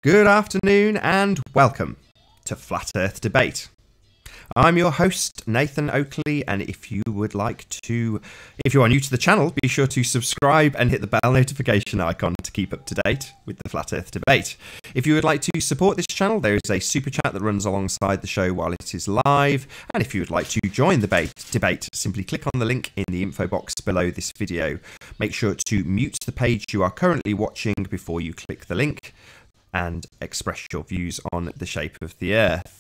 Good afternoon and welcome to Flat Earth Debate. I'm your host, Nathan Oakley, and if you are new to the channel, be sure to subscribe and hit the bell notification icon to keep up to date with the Flat Earth Debate. If you would like to support this channel, there is a super chat that runs alongside the show while it is live, and if you would like to join the debate, simply click on the link in the info box below this video. Make sure to mute the page you are currently watching before you click the link, and express your views on the shape of the Earth.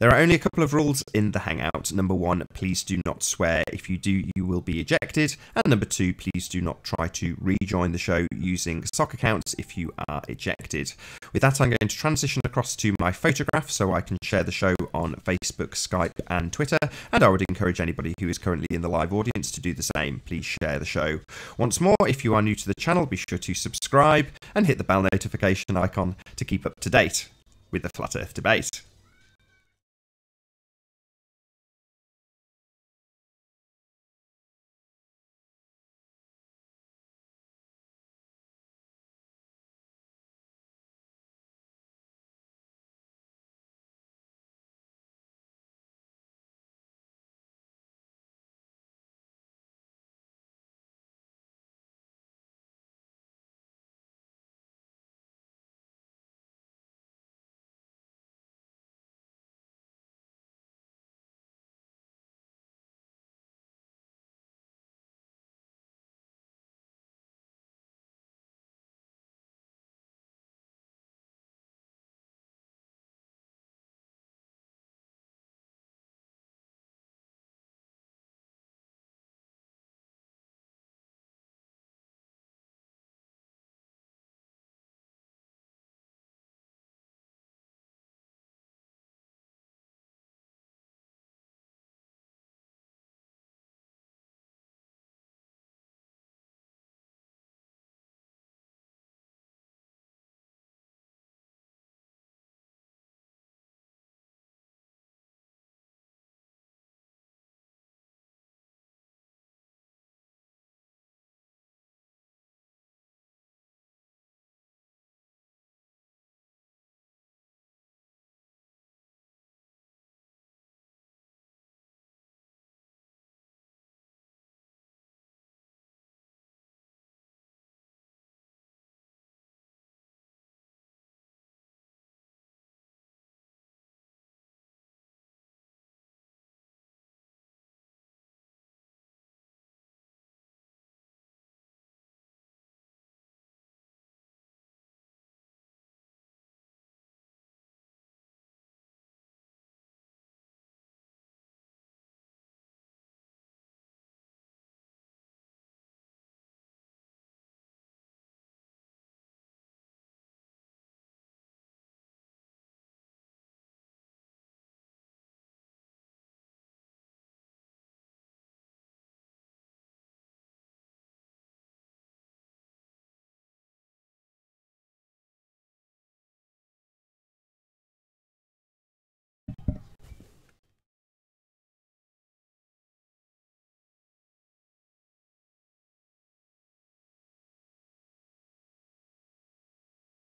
There are only a couple of rules in the Hangout. Number 1, please do not swear. If you do, you will be ejected. And number 2, please do not try to rejoin the show using sock accounts if you are ejected. With that, I'm going to transition across to my photograph so I can share the show on Facebook, Skype and Twitter. And I would encourage anybody who is currently in the live audience to do the same. Please share the show. Once more, if you are new to the channel, be sure to subscribe and hit the bell notification icon to keep up to date with the Flat Earth Debate.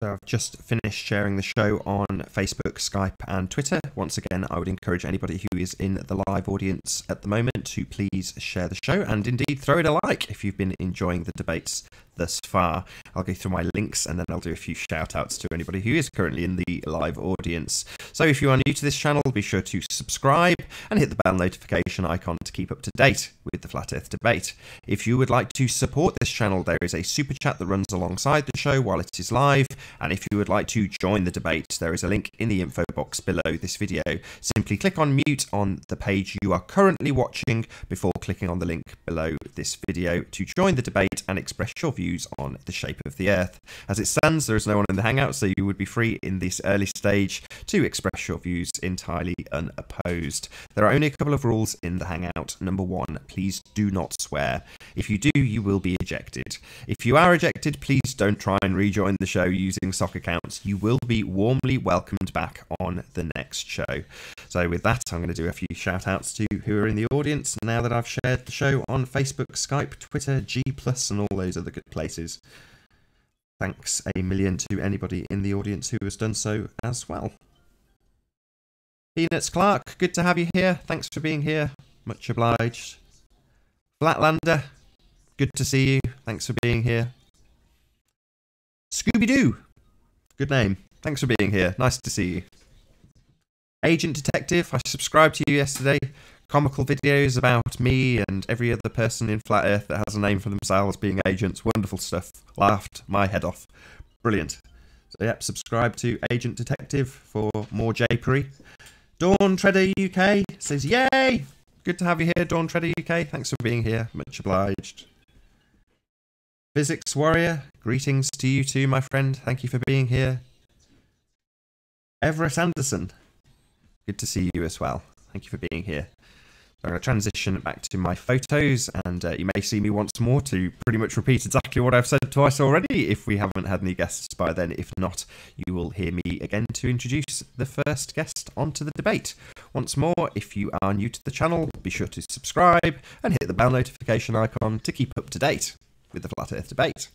So I've just finished sharing the show on Facebook, Skype and Twitter. Once again, I would encourage anybody who is in the live audience at the moment to please share the show and indeed throw it a like if you've been enjoying the debates thus far. I'll go through my links and then I'll do a few shout outs to anybody who is currently in the live audience. So if you are new to this channel, be sure to subscribe and hit the bell notification icon to keep up to date with the Flat Earth Debate. If you would like to support this channel, there is a super chat that runs alongside the show while it is live. And if you would like to join the debate, there is a link in the info box below this video. Simply click on mute on the page you are currently watching before clicking on the link below this video to join the debate and express your views on the shape of the Earth. As it stands, there is no one in the Hangout, so you would be free in this early stage to express your views entirely unopposed. There are only a couple of rules in the Hangout. Number 1, please do not swear. If you do, you will be ejected. If you are ejected, please don't try and rejoin the show using sock accounts. You will be warmly welcomed back on the next show. So with that, I'm going to do a few shout outs to who are in the audience now that I've shared the show on Facebook, Skype, Twitter, G+, and all those other good places. Thanks a million to anybody in the audience who has done so as well. Peanuts Clark, good to have you here. Thanks for being here. Much obliged. Flatlander, good to see you. Thanks for being here. Scooby-Doo, good name. Thanks for being here. Nice to see you. Agent Detective, I subscribed to you yesterday. Comical videos about me and every other person in Flat Earth that has a name for themselves being agents. Wonderful stuff. Laughed my head off. Brilliant. So, yep, subscribe to Agent Detective for more japery. Dawn Treader UK says, yay! Good to have you here, Dawn Treader UK. Thanks for being here. Much obliged. Physics Warrior, greetings to you too, my friend. Thank you for being here. Everett Anderson, good to see you as well. Thank you for being here. I'm going to transition back to my photos, and you may see me once more to pretty much repeat exactly what I've said twice already if we haven't had any guests by then. If not, you will hear me again to introduce the first guest onto the debate. Once more, if you are new to the channel, be sure to subscribe and hit the bell notification icon to keep up to date with the Flat Earth debate.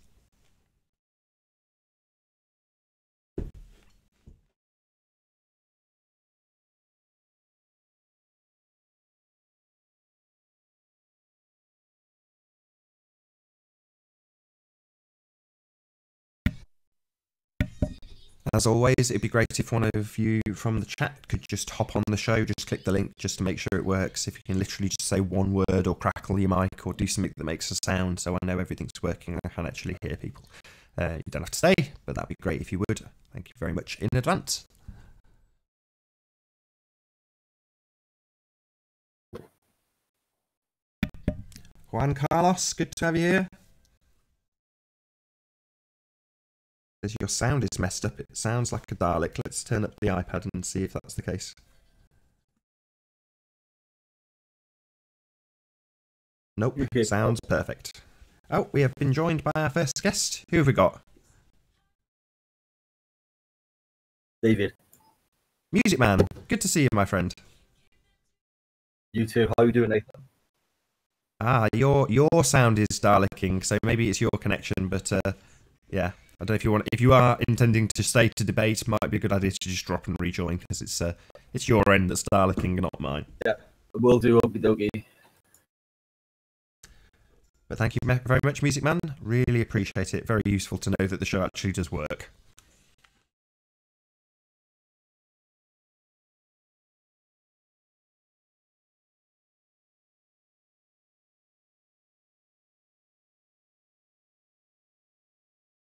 As always, it'd be great if one of you from the chat could just hop on the show, just click the link just to make sure it works. If you can literally just say one word or crackle your mic or do something that makes a sound so I know everything's working and I can actually hear people. You don't have to stay, but that'd be great if you would. Thank you very much in advance. Juan Carlos, good to have you here. Your sound is messed up. It sounds like a Dalek. Let's turn up the iPad and see if that's the case. Nope, sounds perfect. Oh, we have been joined by our first guest. Who have we got? David. Music Man, good to see you, my friend. You too. How are you doing, Nathan? Ah, your sound is Daleking, so maybe it's your connection, but yeah. I don't know if you are intending to stay to debate, might be a good idea to just drop and rejoin because it's your end that's Daleking, not mine. Yeah, we'll do. Okie dokie. But thank you very much, Music Man. Really appreciate it. Very useful to know that the show actually does work.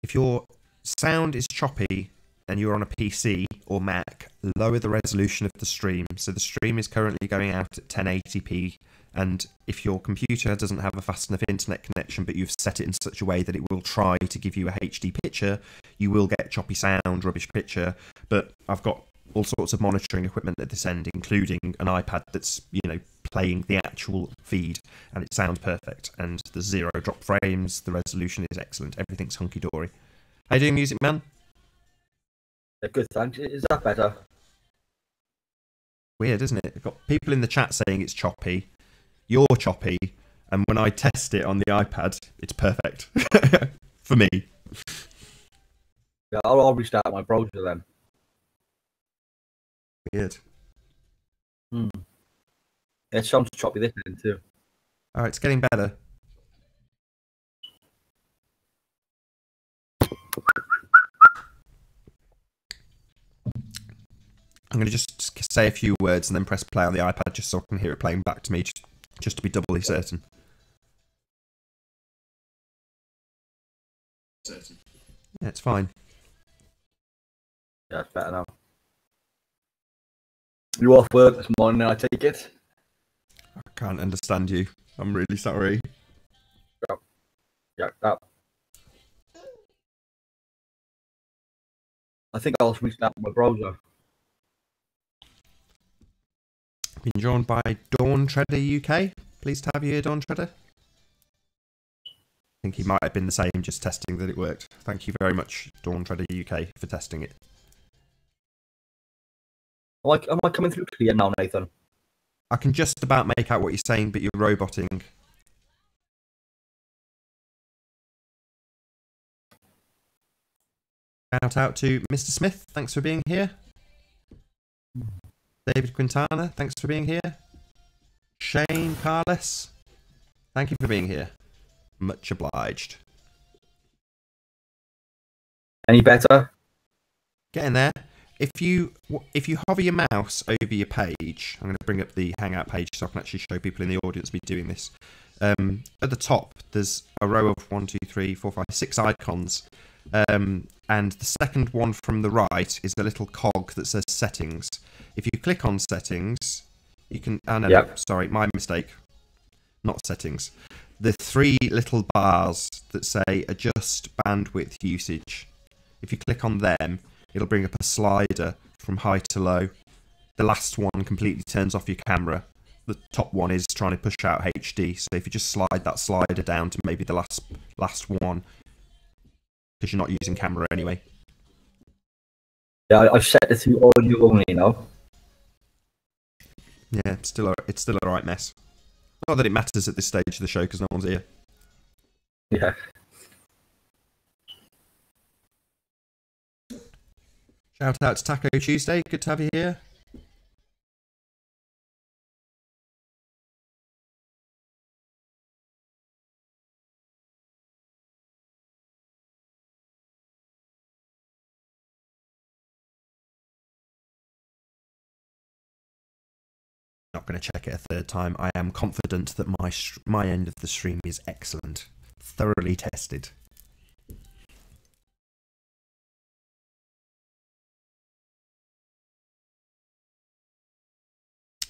If your sound is choppy and you're on a PC or Mac, lower the resolution of the stream. So the stream is currently going out at 1080p, and if your computer doesn't have a fast enough internet connection but you've set it in such a way that it will try to give you a HD picture, you will get choppy sound, rubbish picture. But I've got all sorts of monitoring equipment at this end, including an iPad that's, playing the actual feed, and it sounds perfect, and there's 0 drop frames, the resolution is excellent, everything's hunky-dory. How you doing, Music Man? Yeah, good, thanks. Is that better? Weird, isn't it? I've got people in the chat saying it's choppy, you're choppy, and when I test it on the iPad, it's perfect. For me. Yeah, I'll restart my browser then. Weird. It sounds choppy this end too. Alright, it's getting better. I'm going to just say a few words and then press play on the iPad just so I can hear it playing back to me, just to be doubly certain. Yeah, it's fine. Yeah, it's better now. You off work this morning, I take it? I can't understand you. I'm really sorry. Yeah, that. I think I'll restart my browser. Been joined by Dawn Treader UK. Pleased to have you here, Dawn Treader. I think he might have been the same, just testing that it worked. Thank you very much, Dawn Treader UK, for testing it. Am I coming through clear now, Nathan? I can just about make out what you're saying, but you're roboting. Shout out to Mr. Smith, thanks for being here. David Quintana, thanks for being here. Shane Carles, thank you for being here. Much obliged. Any better? Getting there. If you hover your mouse over your page, I'm going to bring up the Hangout page so I can actually show people in the audience me doing this. At the top, there's a row of 1, 2, 3, 4, 5, 6 icons. And the second one from the right is a little cog that says settings. If you click on settings, you can... Oh, no, Yep. no, sorry, my mistake. Not settings. The 3 little bars that say adjust bandwidth usage. If you click on them, it'll bring up a slider from high to low. The last one completely turns off your camera. The top one is trying to push out HD. So if you just slide that slider down to maybe the last one, because you're not using camera anyway. Yeah, I've set it to audio only now. Yeah, it's still a right mess. Not that it matters at this stage of the show because no one's here. Yeah. Shout out to Taco Tuesday. Good to have you here. Not going to check it a third time. I am confident that my end of the stream is excellent, thoroughly tested.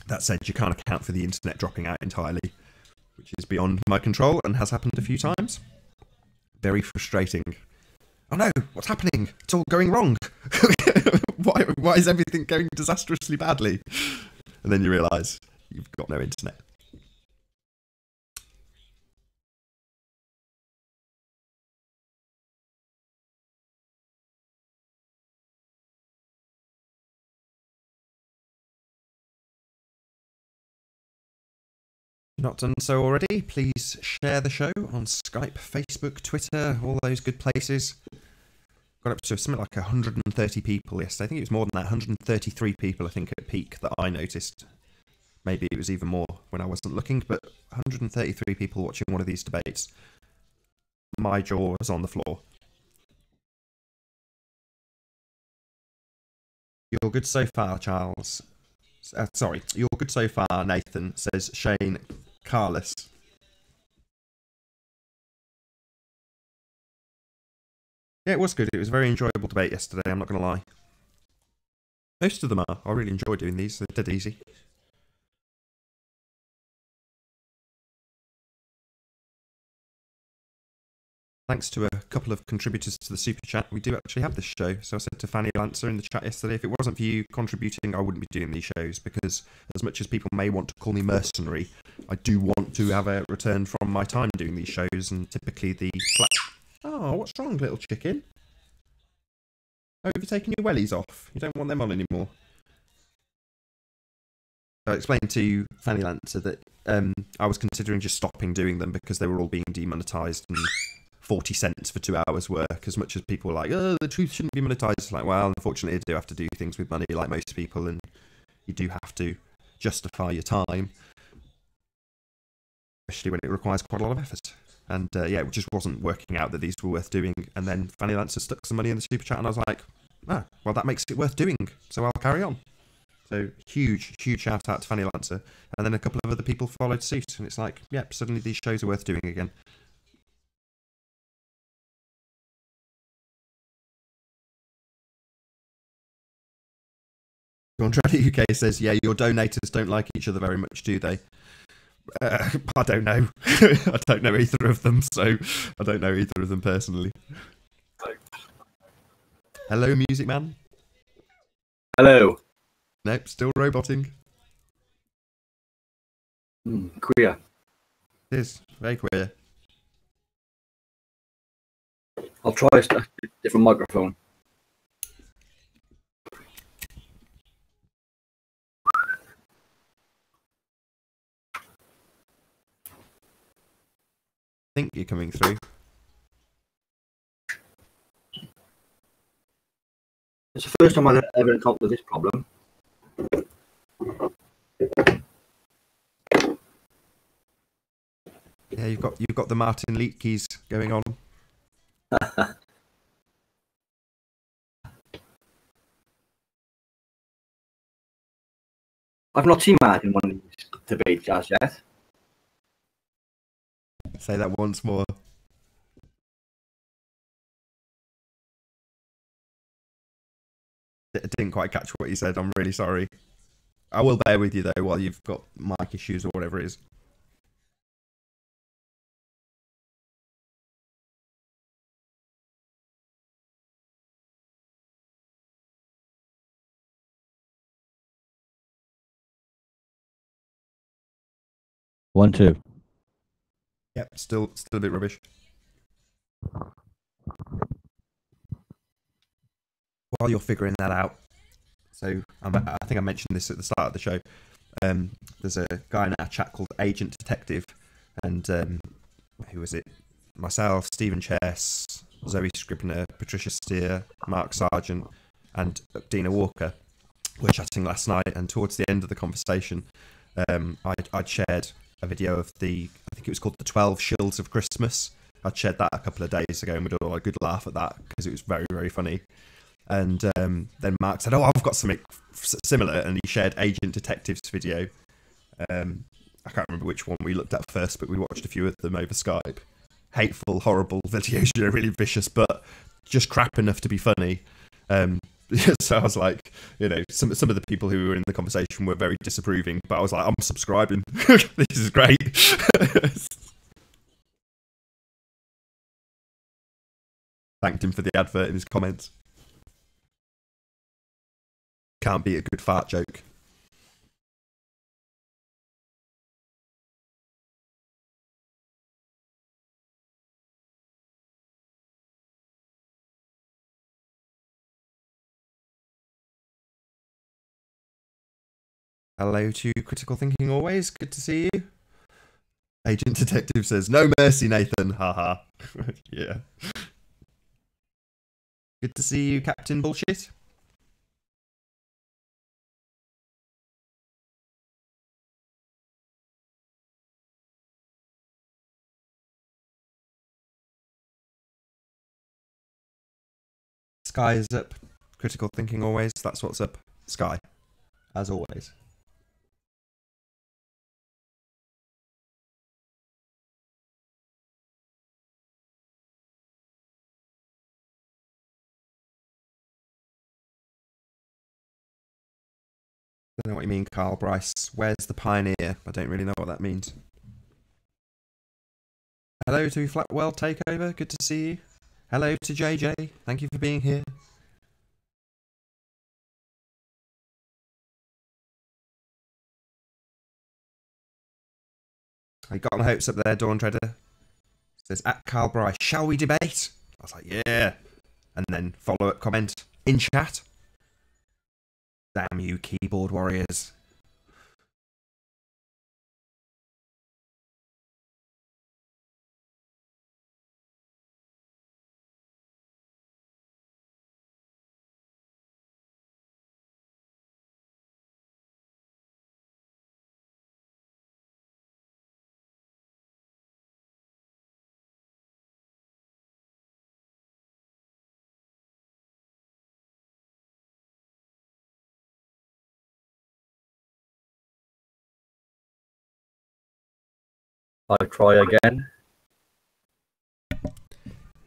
That said, you can't account for the internet dropping out entirely, which is beyond my control and has happened a few times. Very frustrating. Oh no, what's happening? It's all going wrong. Why is everything going disastrously badly? And then you realise you've got no internet. Not done so already, please share the show on Skype, Facebook, Twitter, all those good places. Got up to something like 130 people yesterday. I think it was more than that, 133 people I think at peak that I noticed. Maybe it was even more when I wasn't looking, but 133 people watching one of these debates. My jaw was on the floor. You're good so far, Charles. Sorry, you're good so far, Nathan, says Shane Carles. Yeah, it was good. It was a very enjoyable debate yesterday, I'm not going to lie. Most of them are. I really enjoy doing these. They're dead easy. Thanks to a couple of contributors to the super chat, we do actually have this show. So I said to Fanny Lancer in the chat yesterday, if it wasn't for you contributing, I wouldn't be doing these shows, because as much as people may want to call me mercenary, I do want to have a return from my time doing these shows, and typically the flat... Oh, what's wrong, little chicken? Oh, have you taken your wellies off? You don't want them on anymore. I explained to Fanny Lancer that I was considering just stopping doing them because they were all being demonetised and 40 cents for 2 hours work. As much as people were like, oh, the truth shouldn't be monetised. It's like, well, unfortunately, I do have to do things with money like most people, and you do have to justify your time, especially when it requires quite a lot of effort. And yeah, it just wasn't working out that these were worth doing. And then Fanny Lancer stuck some money in the super chat, and I was like, oh, well, that makes it worth doing, so I'll carry on. So huge shout out to Fanny Lancer. And then a couple of other people followed suit, and it's like, yep, suddenly these shows are worth doing again. Contrary UK says, yeah, your donators don't like each other very much, do they? I don't know. I don't know either of them, so I don't know either of them personally. Hello, Music Man. Hello. Nope, still roboting. Queer. It is, very queer. I'll try a different microphone. I think you're coming through. It's the first time I've ever encountered this problem. Yeah, you've got the Martin Leak keys going on. I've not seen Martin in one of these debates as yet. Say that once more. I didn't quite catch what you said. I'm really sorry. I will bear with you though while you've got mic issues or whatever it is. One, two. Yep, still a bit rubbish. While you're figuring that out, so I think I mentioned this at the start of the show. There's a guy in our chat called Agent Detective, and who was it? Myself, Stephen Chess, Zoe Scribner, Patricia Steer, Mark Sargent, and Dina Walker were chatting last night. And towards the end of the conversation, I'd shared a video of I think it was called the 12 Shills of Christmas. I'd shared that a couple of days ago, and we'd all had a good laugh at that because it was very, very funny. And then Mark said, "Oh, I've got something similar," and he shared Agent Detective's video. I can't remember which one we looked at first, but we watched a few of them over Skype. Hateful, horrible videos, really vicious, but just crap enough to be funny. So I was like, some of the people who were in the conversation were very disapproving, but I was like, I'm subscribing. This is great. Thanked him for the advert in his comments. Can't beat a good fart joke. Hello to Critical Thinking Always. Good to see you. Agent Detective says, "No mercy, Nathan." Haha. Yeah. Good to see you, Captain Bullshit. Sky is up. Critical Thinking Always. That's what's up. Sky. As always. I don't know what you mean, Carl Bryce. Where's the pioneer? I don't really know what that means. Hello to Flatwell Takeover. Good to see you. Hello to JJ. Thank you for being here. I got my hopes up there, Dawn Treader. Says, at Carl Bryce, shall we debate? I was like, yeah. And then follow-up comment in chat. Damn you, keyboard warriors. I'll try again.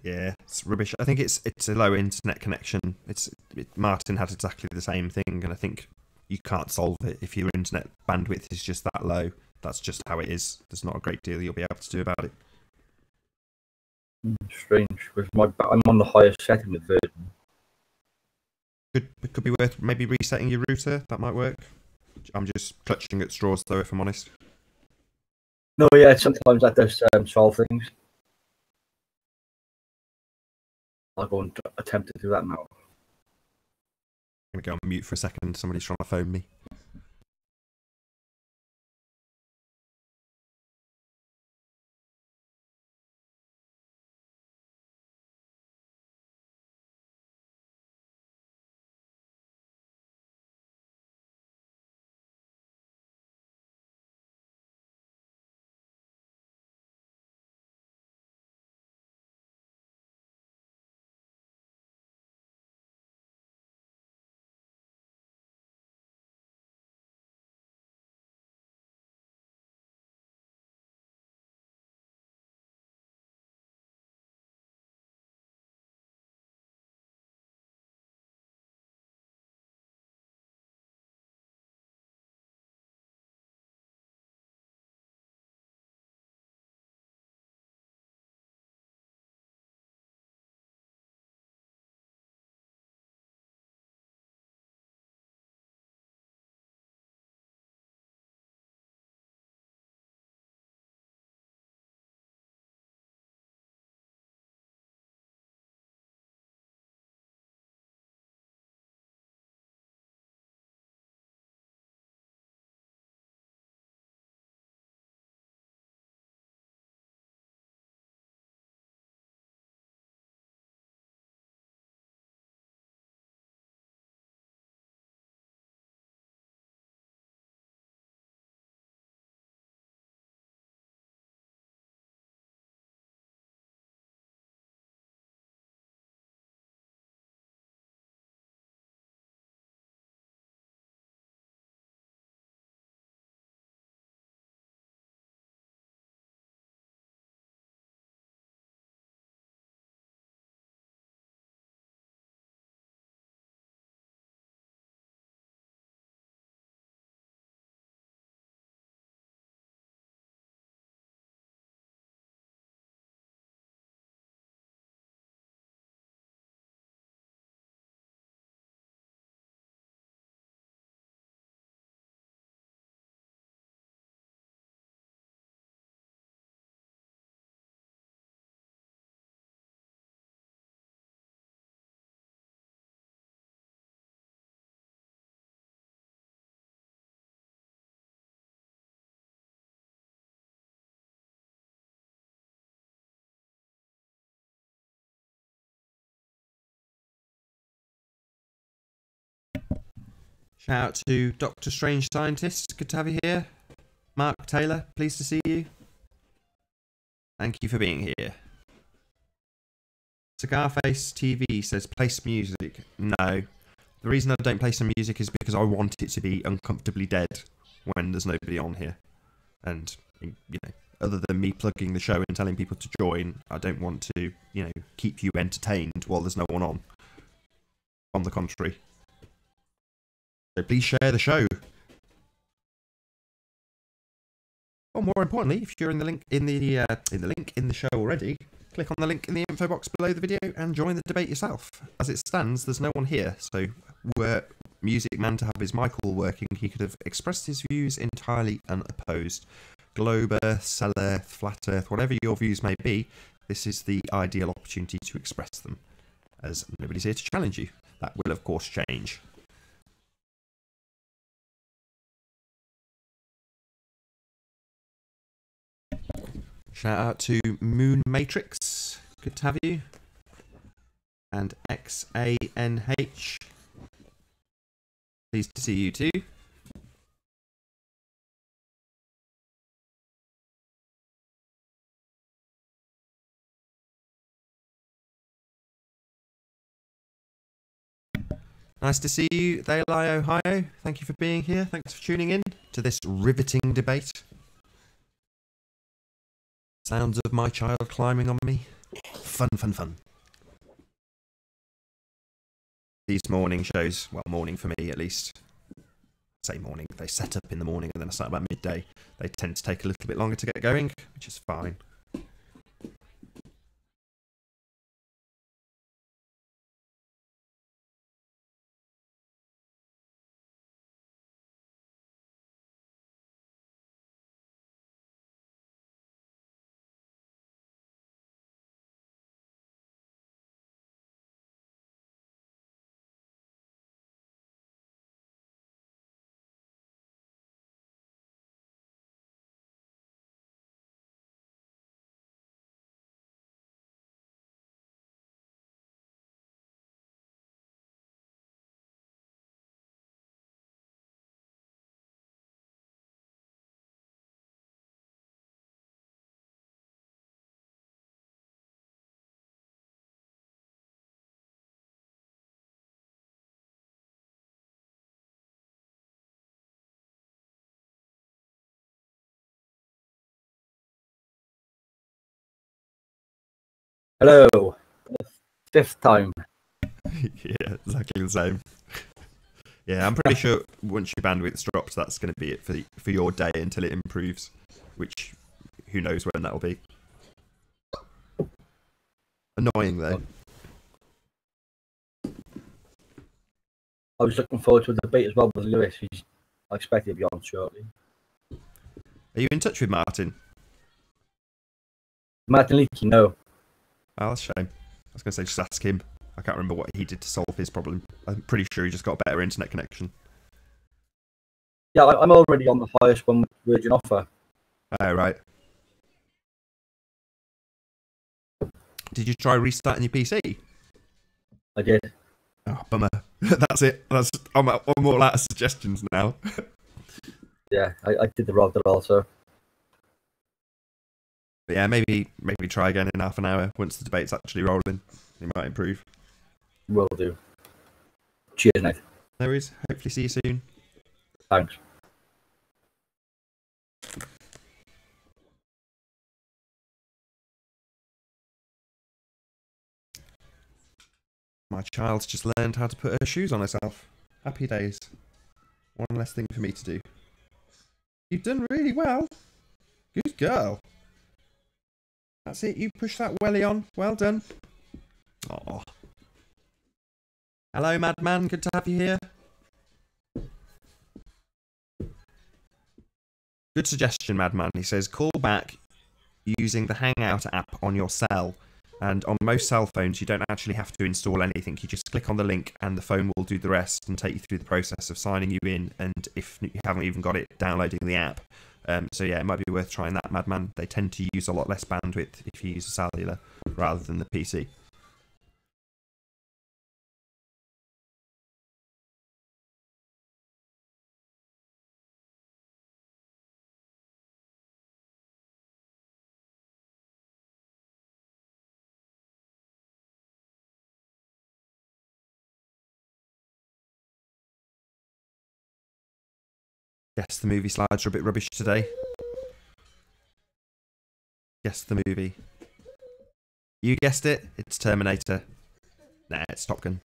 Yeah, it's rubbish. I think it's a low internet connection. Martin had exactly the same thing, and I think you can't solve it if your internet bandwidth is just that low. That's just how it is. There's not a great deal you'll be able to do about it. Strange, because I'm on the highest setting with Virgin. It could be worth maybe resetting your router. That might work. I'm just clutching at straws, though, if I'm honest. No, yeah, sometimes that does solve things. I'll go and attempt to do that now. I'm going to go on mute for a second. Somebody's trying to phone me. Shout out to Dr. Strange Scientist. Good to have you here. Mark Taylor, pleased to see you. Thank you for being here. Cigarface TV says, play some music. No. The reason I don't play some music is because I want it to be uncomfortably dead when there's nobody on here. And, you know, other than me plugging the show and telling people to join, I don't want to, you know, keep you entertained while there's no one on. On the contrary. So please share the show. Or more importantly, if you're in the link in the show already, click on the link in the info box below the video and join the debate yourself. As it stands, there's no one here, so were Music Man to have his mic all working, he could have expressed his views entirely unopposed. Globe Earth, Cell Earth, Flat Earth, whatever your views may be, this is the ideal opportunity to express them, as nobody's here to challenge you. That will, of course, change. Shout out to Moon Matrix, good to have you. And XANH, pleased to see you too. Nice to see you, Thalai, Ohio. Thank you for being here. Thanks for tuning in to this riveting debate. Sounds of my child climbing on me. Fun, fun, fun. These morning shows, well, morning for me at least. Say morning, they set up in the morning and then I start about midday. They tend to take a little bit longer to get going, which is fine. Hello. Fifth time. Yeah, exactly the same. Yeah, I'm pretty sure once your bandwidth drops, that's going to be it for your day until it improves, which who knows when that'll be. Annoying though. I was looking forward to a debate as well with Lewis. I expect he'll be on shortly. Are you in touch with Martin? Martin Leakey, no. Oh, that's a shame. I was going to say just ask him. I can't remember what he did to solve his problem. I'm pretty sure he just got a better internet connection. Yeah, I'm already on the highest one with Virgin offer. Oh, right. Did you try restarting your PC? I did. Oh, bummer. That's it. I'm all out of suggestions now. Yeah, I did the route also. But yeah, maybe try again in half an hour once the debate's actually rolling. It might improve. Will do. Cheers, Nate. No worries. Hopefully see you soon. Thanks. My child's just learned how to put her shoes on herself. Happy days. One less thing for me to do. You've done really well. Good girl. That's it, you push that welly on. Well done. Oh. Hello, Madman. Good to have you here. Good suggestion, Madman. He says, call back using the Hangout app on your cell. And on most cell phones, you don't actually have to install anything. You just click on the link and the phone will do the rest and take you through the process of signing you in. And if you haven't even got it, downloading the app. So yeah, it might be worth trying that, Madman. They tend to use a lot less bandwidth if you use a cellular rather than the PC. Guess the movie slides are a bit rubbish today. Guess the movie. You guessed it. It's Terminator. Nah, it's Top Gun.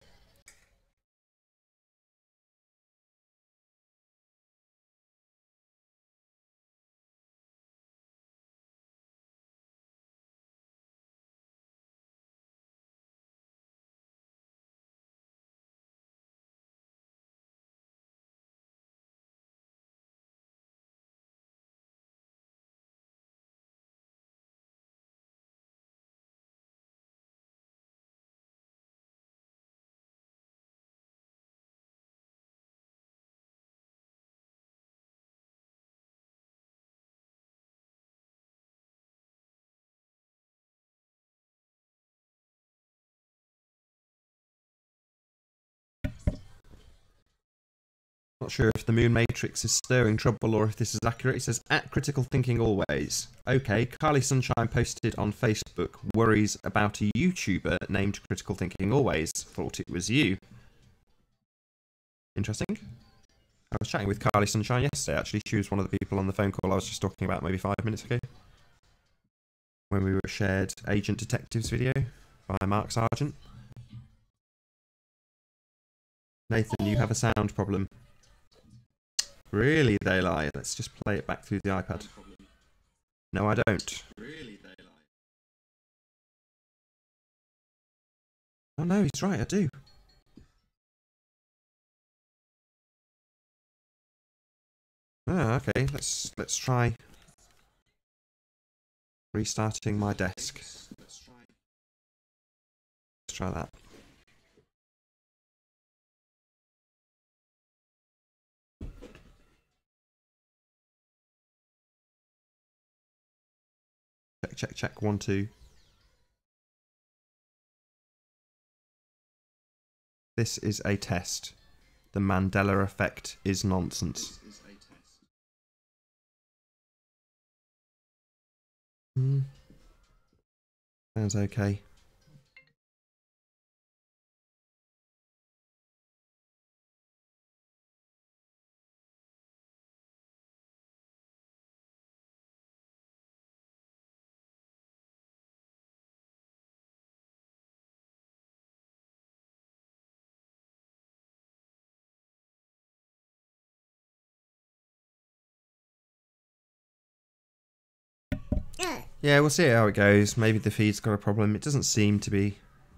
Not sure if the moon matrix is stirring trouble or if this is accurate. It says, at critical thinking always. Okay, Carly Sunshine posted on Facebook worries about a YouTuber named Critical Thinking Always. Thought it was you. Interesting. I was chatting with Carly Sunshine yesterday, actually. She was one of the people on the phone call I was just talking about maybe 5 minutes ago. When we were shared Agent Detectives video by Mark Sargent. Nathan, you have a sound problem. Really, they lie. Let's just play it back through the iPad. No, I don't. Really, they lie. Oh no, he's right, I do. Ah, okay, let's try restarting my desk. Let's try that. Check, 1, 2. This is a test. The Mandela effect is nonsense. Sounds okay. Yeah, we'll see how it goes. Maybe the feed's got a problem. It doesn't seem to be.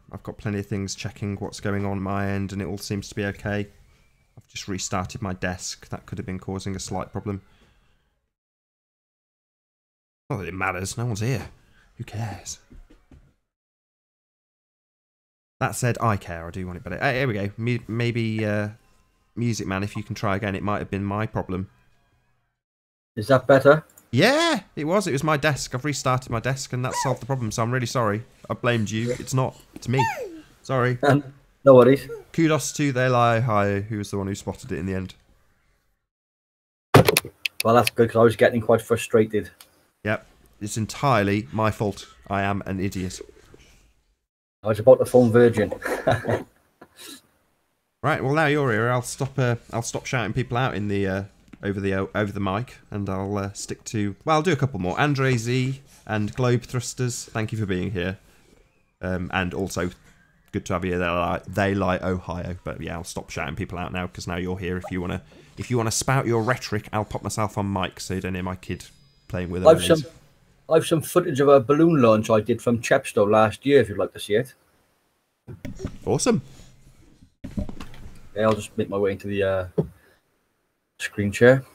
I've got plenty of things checking what's going on my end, and it all seems to be okay. I've just restarted my desk. That could have been causing a slight problem. Not that it matters. No one's here. Who cares? That said, I care. I do want it better. Here we go. Maybe Music Man, if you can try again. It might have been my problem. Is that better? Yeah, it was. It was my desk. I've restarted my desk and that solved the problem, so I'm really sorry. I blamed you. It's not. It's me. Sorry. No worries. Kudos to They Lie High, who was the one who spotted it in the end. Well, that's good because I was getting quite frustrated. Yep. It's entirely my fault. I am an idiot. I was about to phone Virgin. Right, well now you're here. I'll stop shouting people out in the over the mic, and I'll stick to. Well, I'll do a couple more. Andre Z and Globe Thrusters. Thank you for being here, and also good to have you. They lie Ohio. But yeah, I'll stop shouting people out now because now you're here. If you wanna spout your rhetoric, I'll pop myself on mic so you don't hear my kid playing with it. I've some footage of a balloon launch I did from Chepstow last year. If you'd like to see it. Awesome. Yeah, I'll just make my way into the screen share.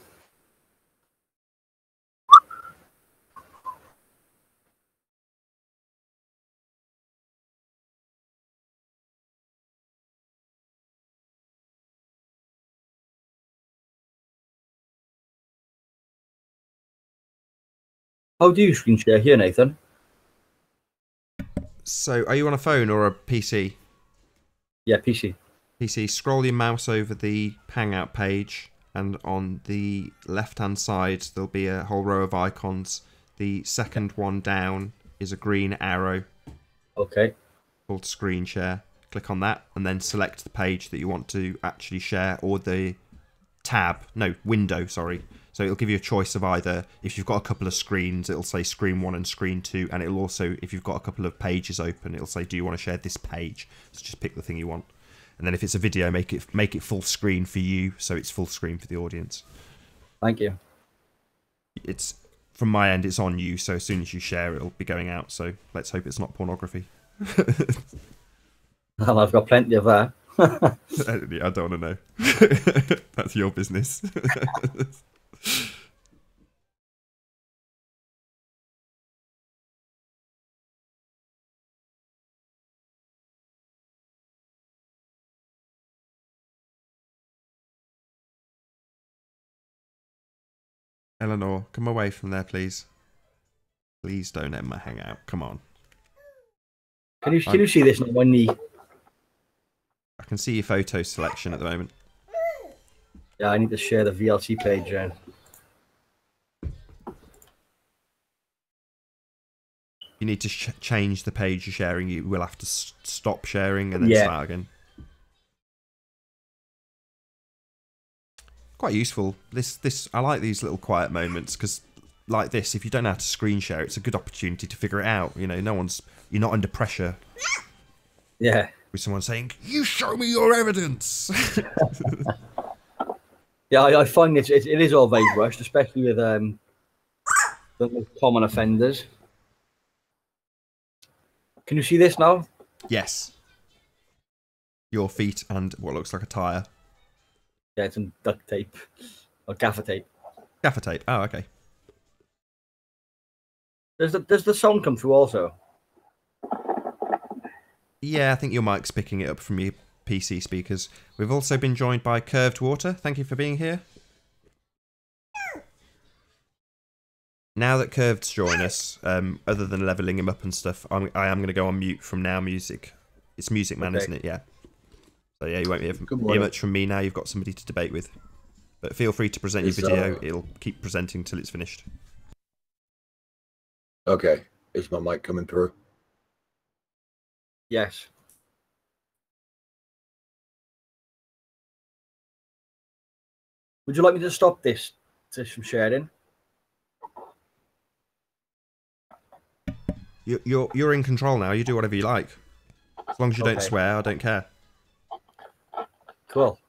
How do you screen share here, Nathan? So, are you on a phone or a PC? Yeah, PC. PC, scroll your mouse over the Hangout page, and on the left-hand side there'll be a whole row of icons. The second one down is a green arrow. Okay. Called Screen Share. Click on that, and then select the page that you want to actually share, or the window, sorry. So it'll give you a choice of either, if you've got a couple of screens, it'll say screen 1 and screen 2, and it'll also, if you've got a couple of pages open, it'll say, do you want to share this page? So just pick the thing you want. And then if it's a video, make it full screen for you, so it's full screen for the audience. Thank you. It's, from my end, it's on you, so as soon as you share, it'll be going out, so let's hope it's not pornography. Well, I've got plenty of that. I don't want to know. That's your business. Eleanor, come away from there, please. Please don't end my hangout. Come on. Can you see this on my knee? I can see your photo selection at the moment. Yeah, I need to share the VLC page then. You need to change the page you're sharing. You will have to stop sharing and then start again. Quite useful. I like these little quiet moments because, like this, if you don't know how to screen share, it's a good opportunity to figure it out. You know, you're not under pressure. Yeah. With someone saying, "You show me your evidence." Yeah, I find it is all very rushed, especially with the most common offenders. Can you see this now? Yes. Your feet and what looks like a tyre. Yeah, it's some duct tape or gaffer tape. Gaffer tape. Oh, okay. Does the sound come through also? Yeah, I think your mic's picking it up from your PC speakers. We've also been joined by Curved Water. Thank you for being here. Now that Curved's joined us, other than leveling him up and stuff, I am going to go on mute from now. It's Music Man, isn't it? Yeah. So yeah, you won't hear much from me now. You've got somebody to debate with. But feel free to present your video. It'll keep presenting till it's finished. Okay. Is my mic coming through? Yes. Would you like me to stop this from sharing? You're in control now. You do whatever you like. As long as you don't swear, I don't care. Cool.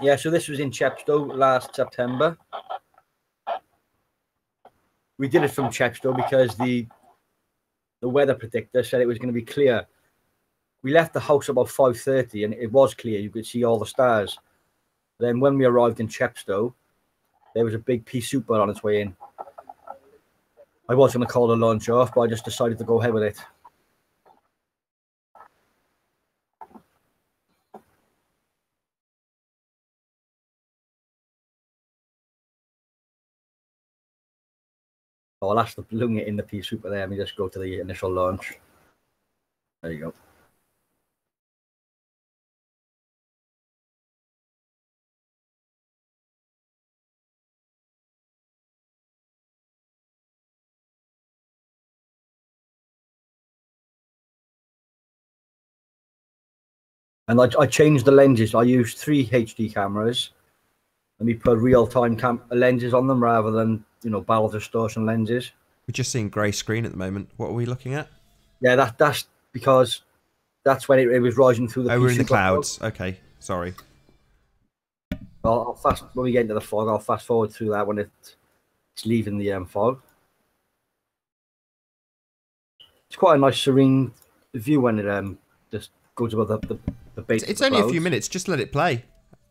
Yeah, so this was in Chepstow last September. We did it from Chepstow because the weather predictor said it was going to be clear. We left the house about 5:30 and it was clear. You could see all the stars. Then when we arrived in Chepstow, there was a big pea super on its way in. I was going to call the launch off, but I just decided to go ahead with it. Oh, I'll ask the balloon in the pea super there. Let me just go to the initial launch. There you go. And I changed the lenses. I used 3 HD cameras, and we put real-time lenses on them rather than, you know, barrel distortion lenses. We're just seeing grey screen at the moment. What are we looking at? Yeah, that's because that's when it was rising through the. Oh, we're in the clouds. Okay, sorry. I'll when we get into the fog, I'll fast forward through that when it's leaving the fog. It's quite a nice serene view when it just goes above the base. It's only a few minutes. Just let it play,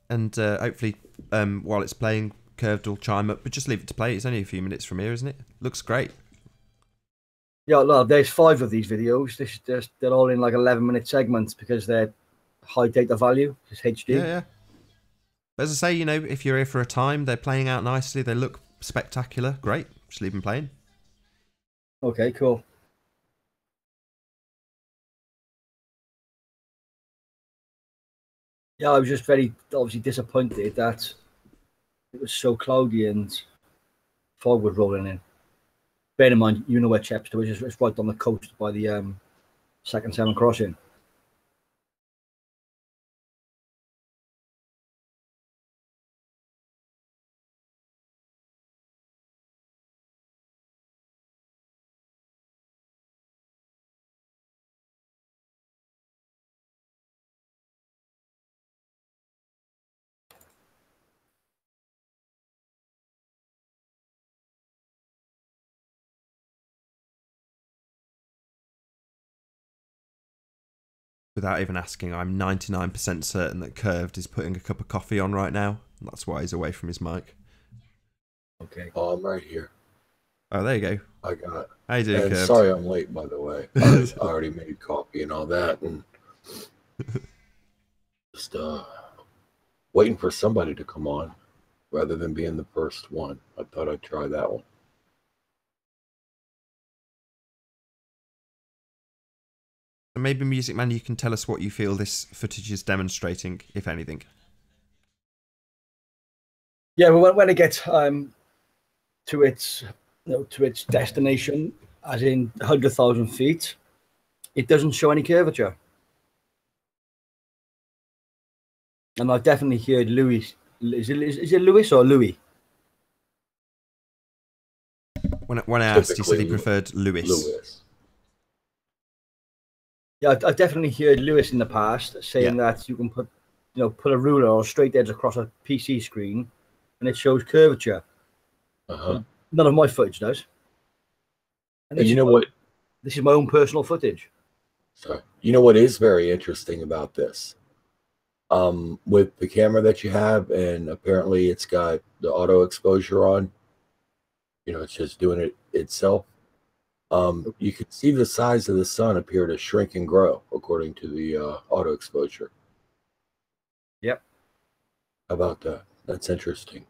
and hopefully, while it's playing, Curved will chime up. But just leave it to play. It's only a few minutes from here, isn't it? Looks great. Yeah, look, there's 5 of these videos. They're all in like 11-minute segments because they're high data value. It's HD. Yeah. But as I say, you know, if you're here for a time, they're playing out nicely. They look spectacular. Great. Just leave them playing. Okay, cool. Yeah, I was just very obviously disappointed that it was so cloudy and fog was rolling in. Bear in mind, you know where Chepstow is. It's right on the coast by the Second Severn crossing. Without even asking, I'm 99% certain that Curved is putting a cup of coffee on right now. That's why he's away from his mic. Okay. Oh, I'm right here. Oh, there you go. I got it. How you doing, And Curved? sorry I'm late, by the way. I already made coffee and all that, and just waiting for somebody to come on rather than being the first one. I thought I'd try that one. Maybe, Music Man, you can tell us what you feel this footage is demonstrating, if anything. Yeah, well, when it gets to its destination, as in 100,000 feet, it doesn't show any curvature. And I've definitely heard Louis. Is it Louis or Louis? When I asked, he said he Typically, preferred Lewis. Yeah, I've definitely heard Lewis in the past saying that you can put a ruler or a straight edge across a PC screen, and it shows curvature. None of my footage does. And you know what? This is my own personal footage. Sorry. You know what is very interesting about this? With the camera that you have, and apparently it's got the auto exposure on, it's just doing it itself. You can see the size of the sun appear to shrink and grow according to the auto exposure. Yep. How about that? That's interesting.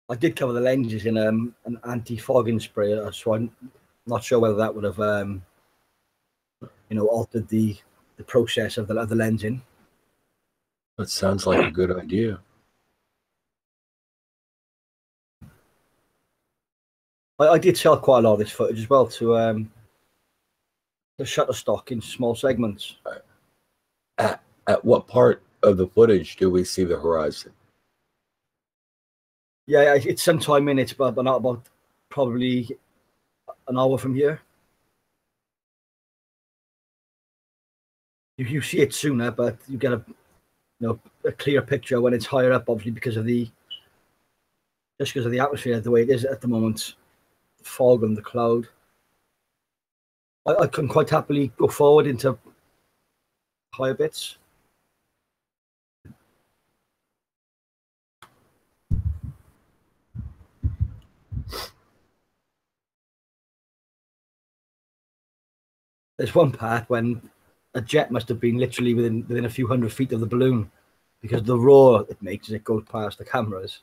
I did cover the lenses in an anti-fogging spray, so I'm not sure whether that would have altered the process of the lensing. That sounds like a good idea. I did sell quite a lot of this footage as well to Shutterstock in small segments. At what part of the footage do we see the horizon? Yeah, it's sometime in it, but not about probably an hour from here. You see it sooner, but you get a clear picture when it's higher up, obviously because of the atmosphere, the way it is at the moment, the fog and the cloud. I can quite happily go forward into higher bits. There's one part when a jet must have been literally within a few hundred feet of the balloon, because the roar it makes as it goes past the cameras.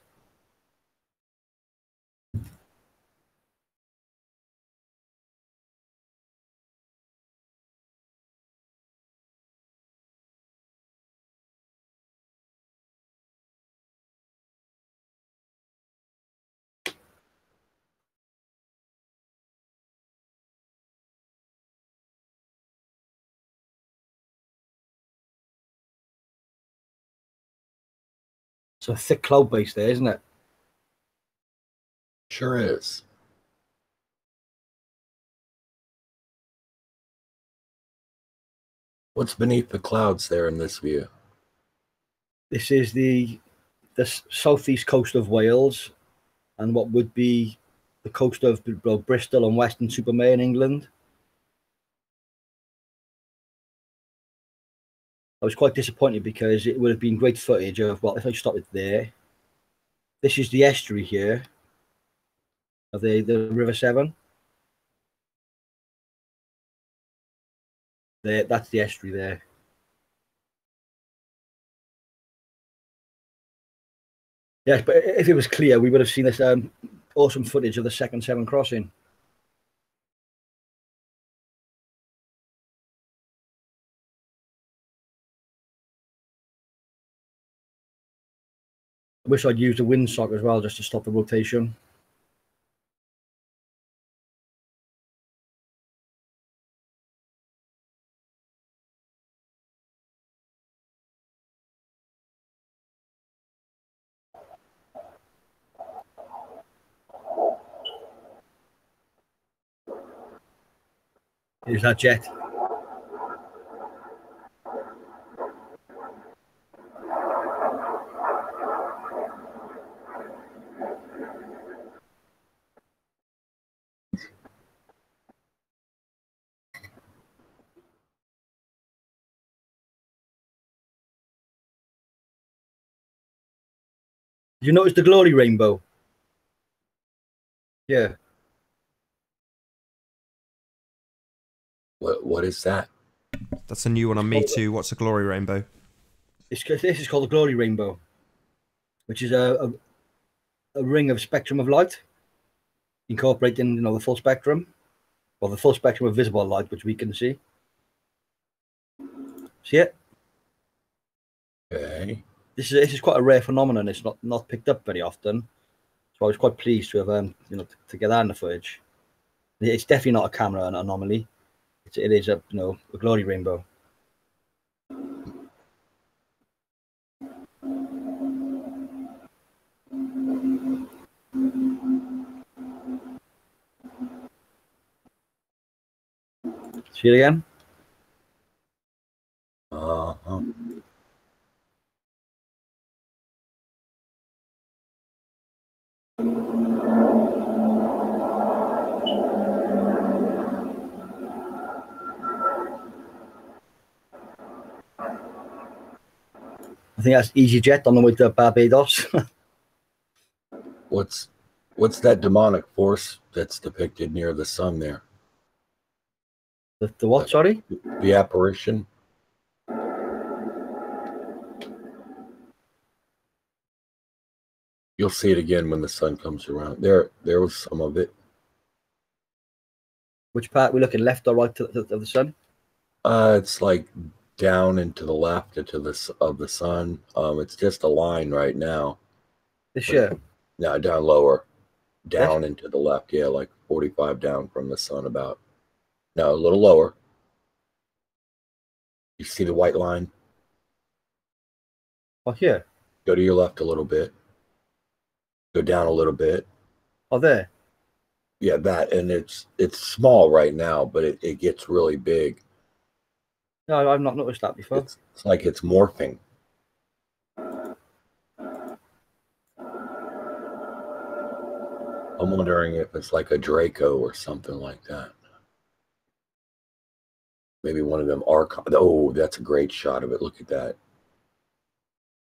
It's a thick cloud base there, isn't it? Sure is. What's beneath the clouds there in this view? This is the southeast coast of Wales, and what would be the coast of Bristol and Western-super-Mare in England. I was quite disappointed because it would have been great footage of, well, if I stop it there. This is the estuary here of the River Severn. There, that's the estuary there. Yes, but if it was clear, we would have seen this awesome footage of the second Severn crossing. I wish I'd used a windsock as well just to stop the rotation. Here's that jet. You notice the glory rainbow? Yeah. What is that? That's a new one on me too. What's a glory rainbow? This is called the glory rainbow, which is a ring of spectrum of light, incorporating, you know, the full spectrum, or the full spectrum of visible light, which we can see. See it? Okay. This is quite a rare phenomenon. It's not picked up very often, so I was quite pleased to have you know, to get that in the footage. It's definitely not a camera anomaly. It is a, you know, a glory rainbow. See it again? Uh-huh. I think that's EasyJet on the way to Barbados. What's that demonic force that's depicted near the sun there? The what? Sorry? The apparition. You'll see it again when the sun comes around. There was some of it. Which part? We're looking left or right of the sun? It's like down and to the left of the sun. It's just a line right now. This year? No, down lower, down and to the left. Yeah, like 45 down from the sun. About. No, a little lower. You see the white line? Oh, here. Go to your left a little bit. Go down a little bit. Oh, there. Yeah, that, and it's small right now, but it gets really big. No, I've not noticed that before. It's like it's morphing. I'm wondering if it's like a Draco or something like that. Maybe one of them archon. Oh, that's a great shot of it. Look at that.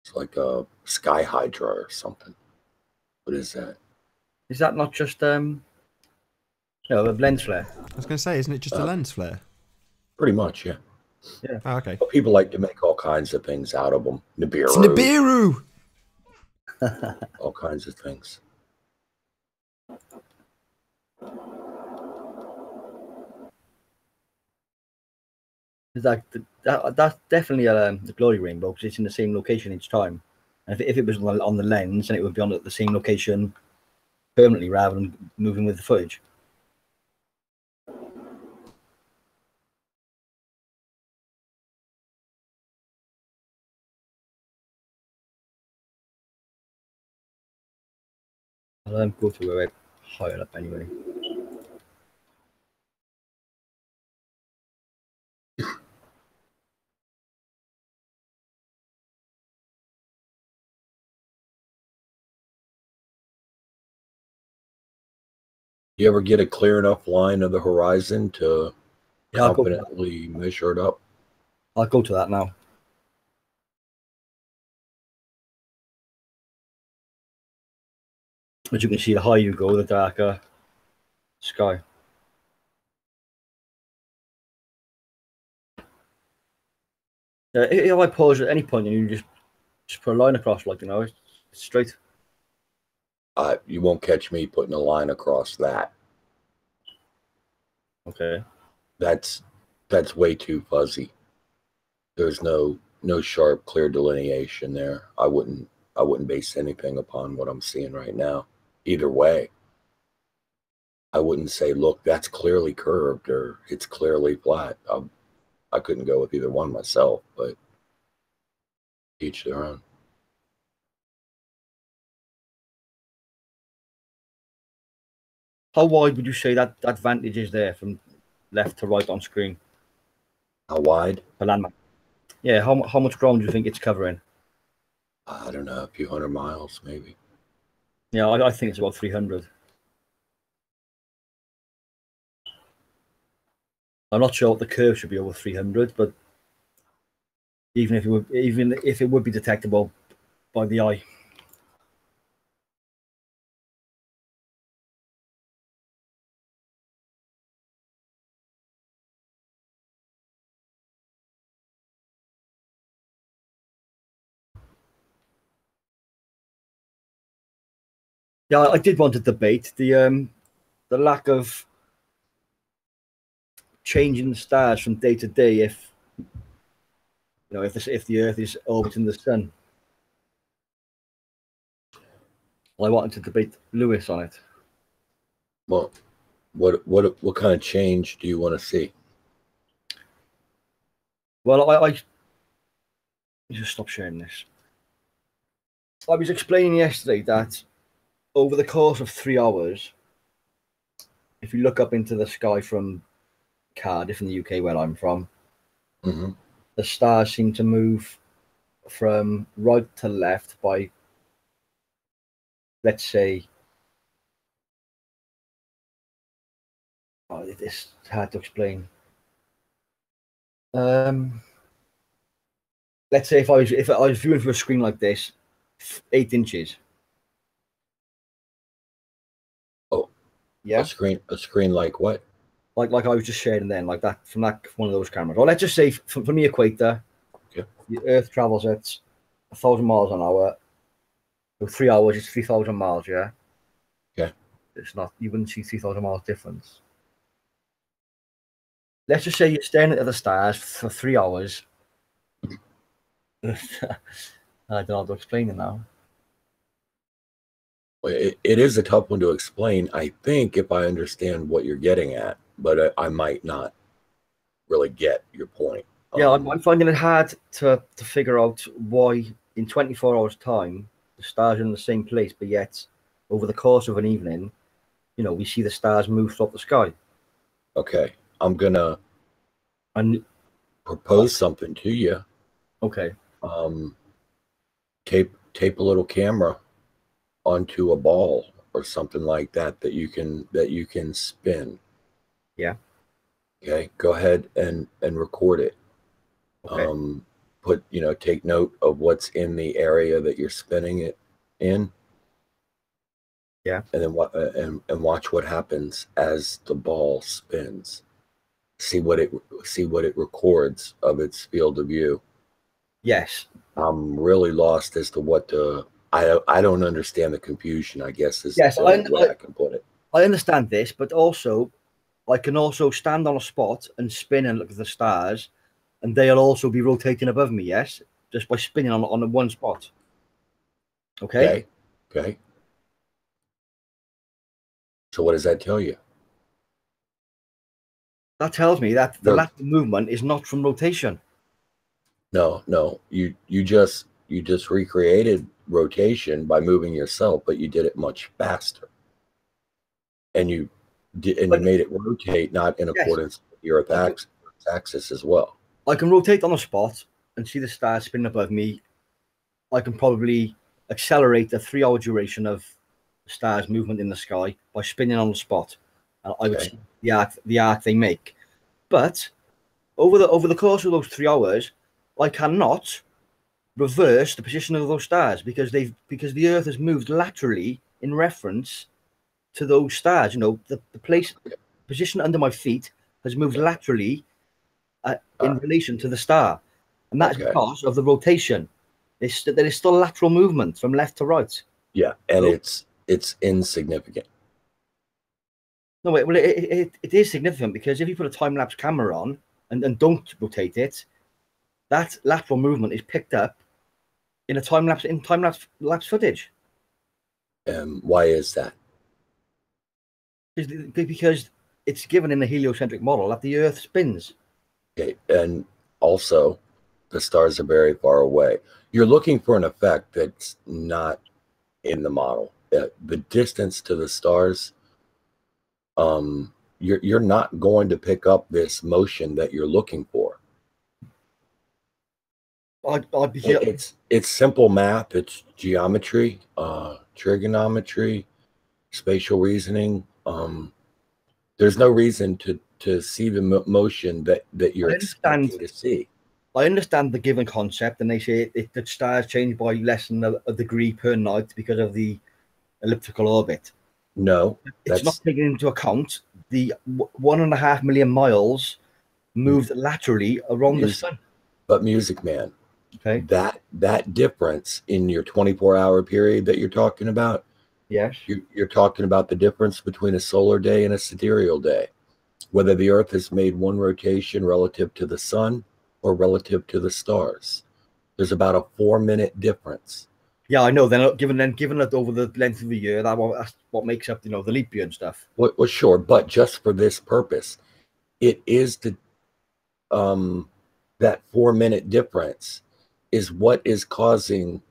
It's like a sky hydra or something. What is that? Is that not just you know, a lens flare? I was going to say, isn't it just a lens flare? Pretty much, yeah. Yeah. Oh, okay. But people like to make all kinds of things out of them. Nibiru. It's Nibiru! All kinds of things. That's definitely a glory rainbow, because it's in the same location each time. And if it was on the lens, then it would be on the same location permanently rather than moving with the footage. I'll go through a bit higher up anyway. You ever get a clear enough line of the horizon to Yeah, confidently measure it up? I'll go to that now. As you can see, the higher you go, the darker sky. If I pause at any point and you just put a line across, like, you know, it's straight. You won't catch me putting a line across that. Okay. That's way too fuzzy. There's no sharp, clear delineation there. I wouldn't base anything upon what I'm seeing right now. Either way, I wouldn't say, look, that's clearly curved or it's clearly flat. I couldn't go with either one myself, but each their own. How wide would you say that vantage is there from left to right on screen? How wide? The landmark. Yeah, how much ground do you think it's covering? I don't know, a few 100 miles maybe. Yeah, I think it's about 300. I'm not sure what the curve should be over 300, but even if it would be detectable by the eye. Yeah, I did want to debate the lack of changing the stars from day to day if if the Earth is orbiting the sun. Well, I wanted to debate Lewis on it. Well, what kind of change do you want to see? Well, I just stop sharing this. I was explaining yesterday that over the course of 3 hours, if you look up into the sky from Cardiff in the UK, where I'm from, the stars seem to move from right to left by, let's say, it's hard to explain. Let's say if I was viewing through a screen like this, 8 inches. Oh, yeah. A screen like what? Like I was just sharing then, like that from one of those cameras. Or let's just say from the equator, the Earth travels at 1,000 miles an hour. So 3 hours is 3,000 miles. Yeah. Yeah. It's not. You wouldn't see 3,000 miles difference. Let's just say you're staring at the stars for 3 hours. I don't know how to explain it now. It is a tough one to explain, I think, if I understand what you're getting at, but I might not really get your point. Yeah, I'm finding it hard to figure out why in 24 hours' time the stars are in the same place, but yet over the course of an evening, we see the stars move throughout the sky. Okay, I'm gonna propose something to you. Okay. Tape a little camera onto a ball or something like that that you can spin. Yeah. Okay, go ahead and record it. Okay. Take note of what's in the area that you're spinning it in. Yeah. And then and watch what happens as the ball spins. See what it records of its field of view. Yes. I'm really lost as to what I don't understand the confusion, I guess, is yes, the way I can put it. I understand this, but also I can also stand on a spot and spin and look at the stars, and they'll also be rotating above me, yes? Just by spinning on the one spot. Okay? Okay. So what does that tell you? That tells me that the lateral movement is not from rotation. No. You just recreated rotation by moving yourself, but you did it much faster. And you made it rotate not in accordance with your Earth axis as well. I can rotate on a spot and see the stars spinning above me. I can probably accelerate the 3 hour duration of the stars' movement in the sky by spinning on the spot. And I would see the arc they make. But over the course of those 3 hours, I cannot reverse the position of those stars because the Earth has moved laterally in reference to those stars. The position under my feet has moved laterally in relation to the star, and that's because of the rotation. There is still lateral movement from left to right. Yeah, and it's insignificant. No, well, it is significant because if you put a time-lapse camera on and don't rotate it, that lateral movement is picked up in time-lapse footage. Why is that? Because it's given in the heliocentric model that the Earth spins. Okay, and also the stars are very far away. You're looking for an effect that's not in the model. The distance to the stars, you're not going to pick up this motion that you're looking for. It's simple math. It's geometry, trigonometry, spatial reasoning. There's no reason to see the motion that you're expecting to see. I understand the given concept, and they say that stars change by less than a degree per night because of the elliptical orbit. No, it's not taking into account the 1.5 million miles moved laterally around the sun. But Music Man, okay, that difference in your 24-hour period that you're talking about Yes. You're talking about the difference between a solar day and a sidereal day, whether the Earth has made one rotation relative to the sun or relative to the stars. There's about a 4-minute difference. Yeah, I know. Given that over the length of the year, that's what makes up, the leap year and stuff. Well, sure, but just for this purpose, it is that 4-minute difference is what is causing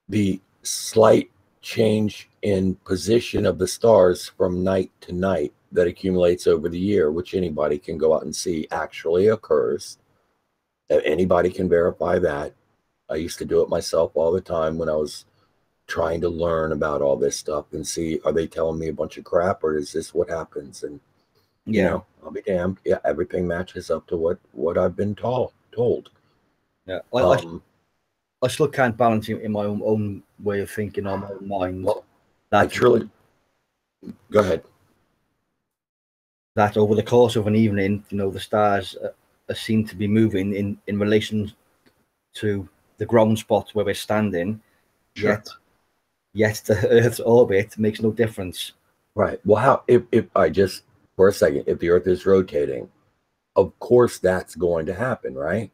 the slight change in position of the stars from night to night that accumulates over the year, which anybody can go out and see actually occurs. Anybody can verify that. I used to do it myself all the time when I was trying to learn about all this stuff and see, are they telling me a bunch of crap, or is this what happens? And I'll be damned. Yeah, everything matches up to what I've been told. Yeah, I still can't balance it in my own way of thinking, on my own mind. Well, go ahead. That over the course of an evening, the stars seem to be moving in relation to the ground spot where we're standing. Sure. Yet the Earth's orbit makes no difference. Right. Well, how if I just for a second, if the Earth is rotating, of course that's going to happen, right?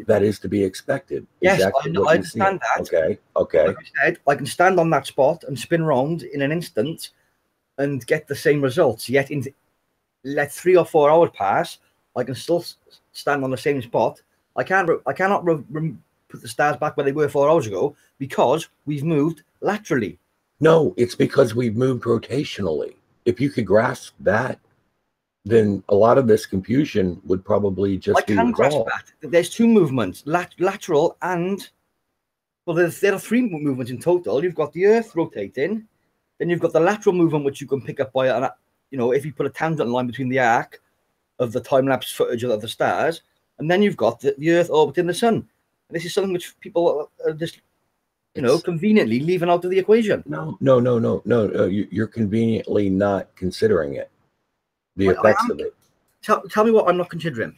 That is to be expected. Yes, I understand that. Okay. Like I said, I can stand on that spot and spin round in an instant and get the same results. Yet, let 3 or 4 hours pass, I can still stand on the same spot. I cannot put the stars back where they were 4 hours ago because we've moved laterally. No, it's because we've moved rotationally. If you could grasp that, then a lot of this confusion would probably just be resolved. Grasp that. There's 2 movements, lateral and, well, there are 3 movements in total. You've got the Earth rotating, then you've got the lateral movement, which you can pick up by, if you put a tangent line between the arc of the time-lapse footage of the stars, and then you've got the Earth orbiting the sun. And this is something which people are just, conveniently leaving out of the equation. No. You're conveniently not considering it. The effects of it. Tell me what I'm not considering.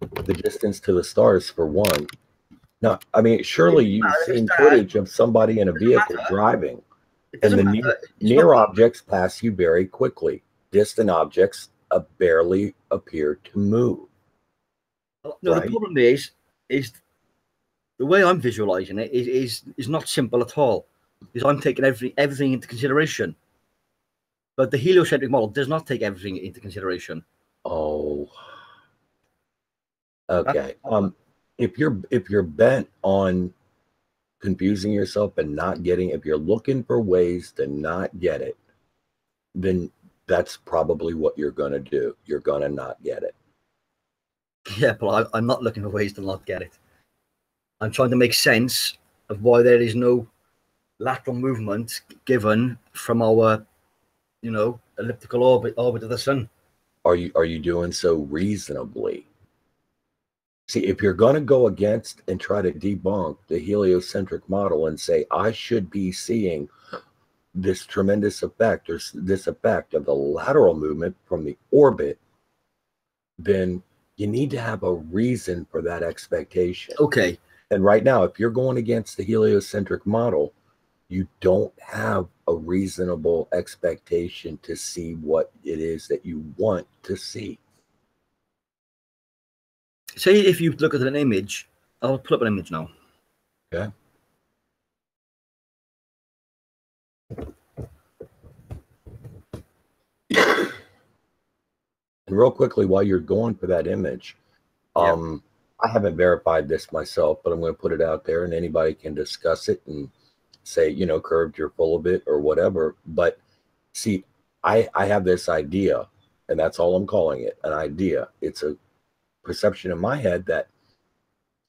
The distance to the stars, for one. No, I mean, surely you've seen footage of somebody in a vehicle driving, and the near objects pass you very quickly. Distant objects barely appear to move. No, right? The problem is the way I'm visualizing it is not simple at all. Because I'm taking everything into consideration. But the heliocentric model does not take everything into consideration. Oh, okay. If you're bent on confusing yourself and not getting, if you're looking for ways to not get it, then that's probably what you're gonna do. You're gonna not get it. Yeah, but I'm not looking for ways to not get it. I'm trying to make sense of why there is no lateral movement given from our elliptical orbit of the sun. Are you doing so reasonably? See, if you're going to go against and try to debunk the heliocentric model and say, I should be seeing this tremendous effect or this effect of the lateral movement from the orbit, then you need to have a reason for that expectation. Okay. And right now, if you're going against the heliocentric model, you don't have a reasonable expectation to see what it is that you want to see. Say if you look at an image, I'll put up an image now. Okay. And real quickly, while you're going for that image, I haven't verified this myself, but I'm going to put it out there and anybody can discuss it and say, curved, you're full of it or whatever. But see, I have this idea, and that's all I'm calling it, an idea. It's a perception in my head that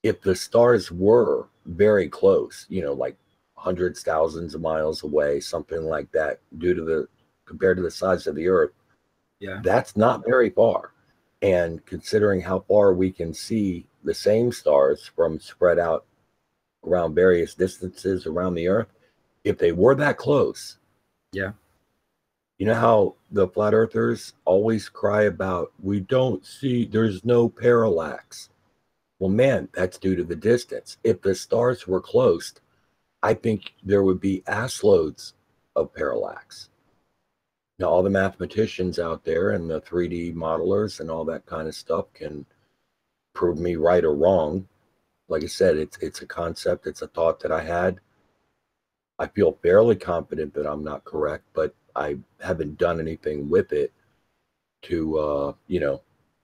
if the stars were very close, like hundreds, thousands of miles away, something like that, compared to the size of the Earth, that's not very far. And considering how far we can see the same stars from spread out around various distances around the Earth, if they were that close, you know how the flat earthers always cry about, we don't see, there's no parallax. Well, man, that's due to the distance. If the stars were close, I think there would be ass loads of parallax. Now, all the mathematicians out there and the 3D modelers and all that kind of stuff can prove me right or wrong. Like I said, it's a concept, it's a thought that I had. I feel fairly confident that I'm not correct, but I haven't done anything with it to, you know,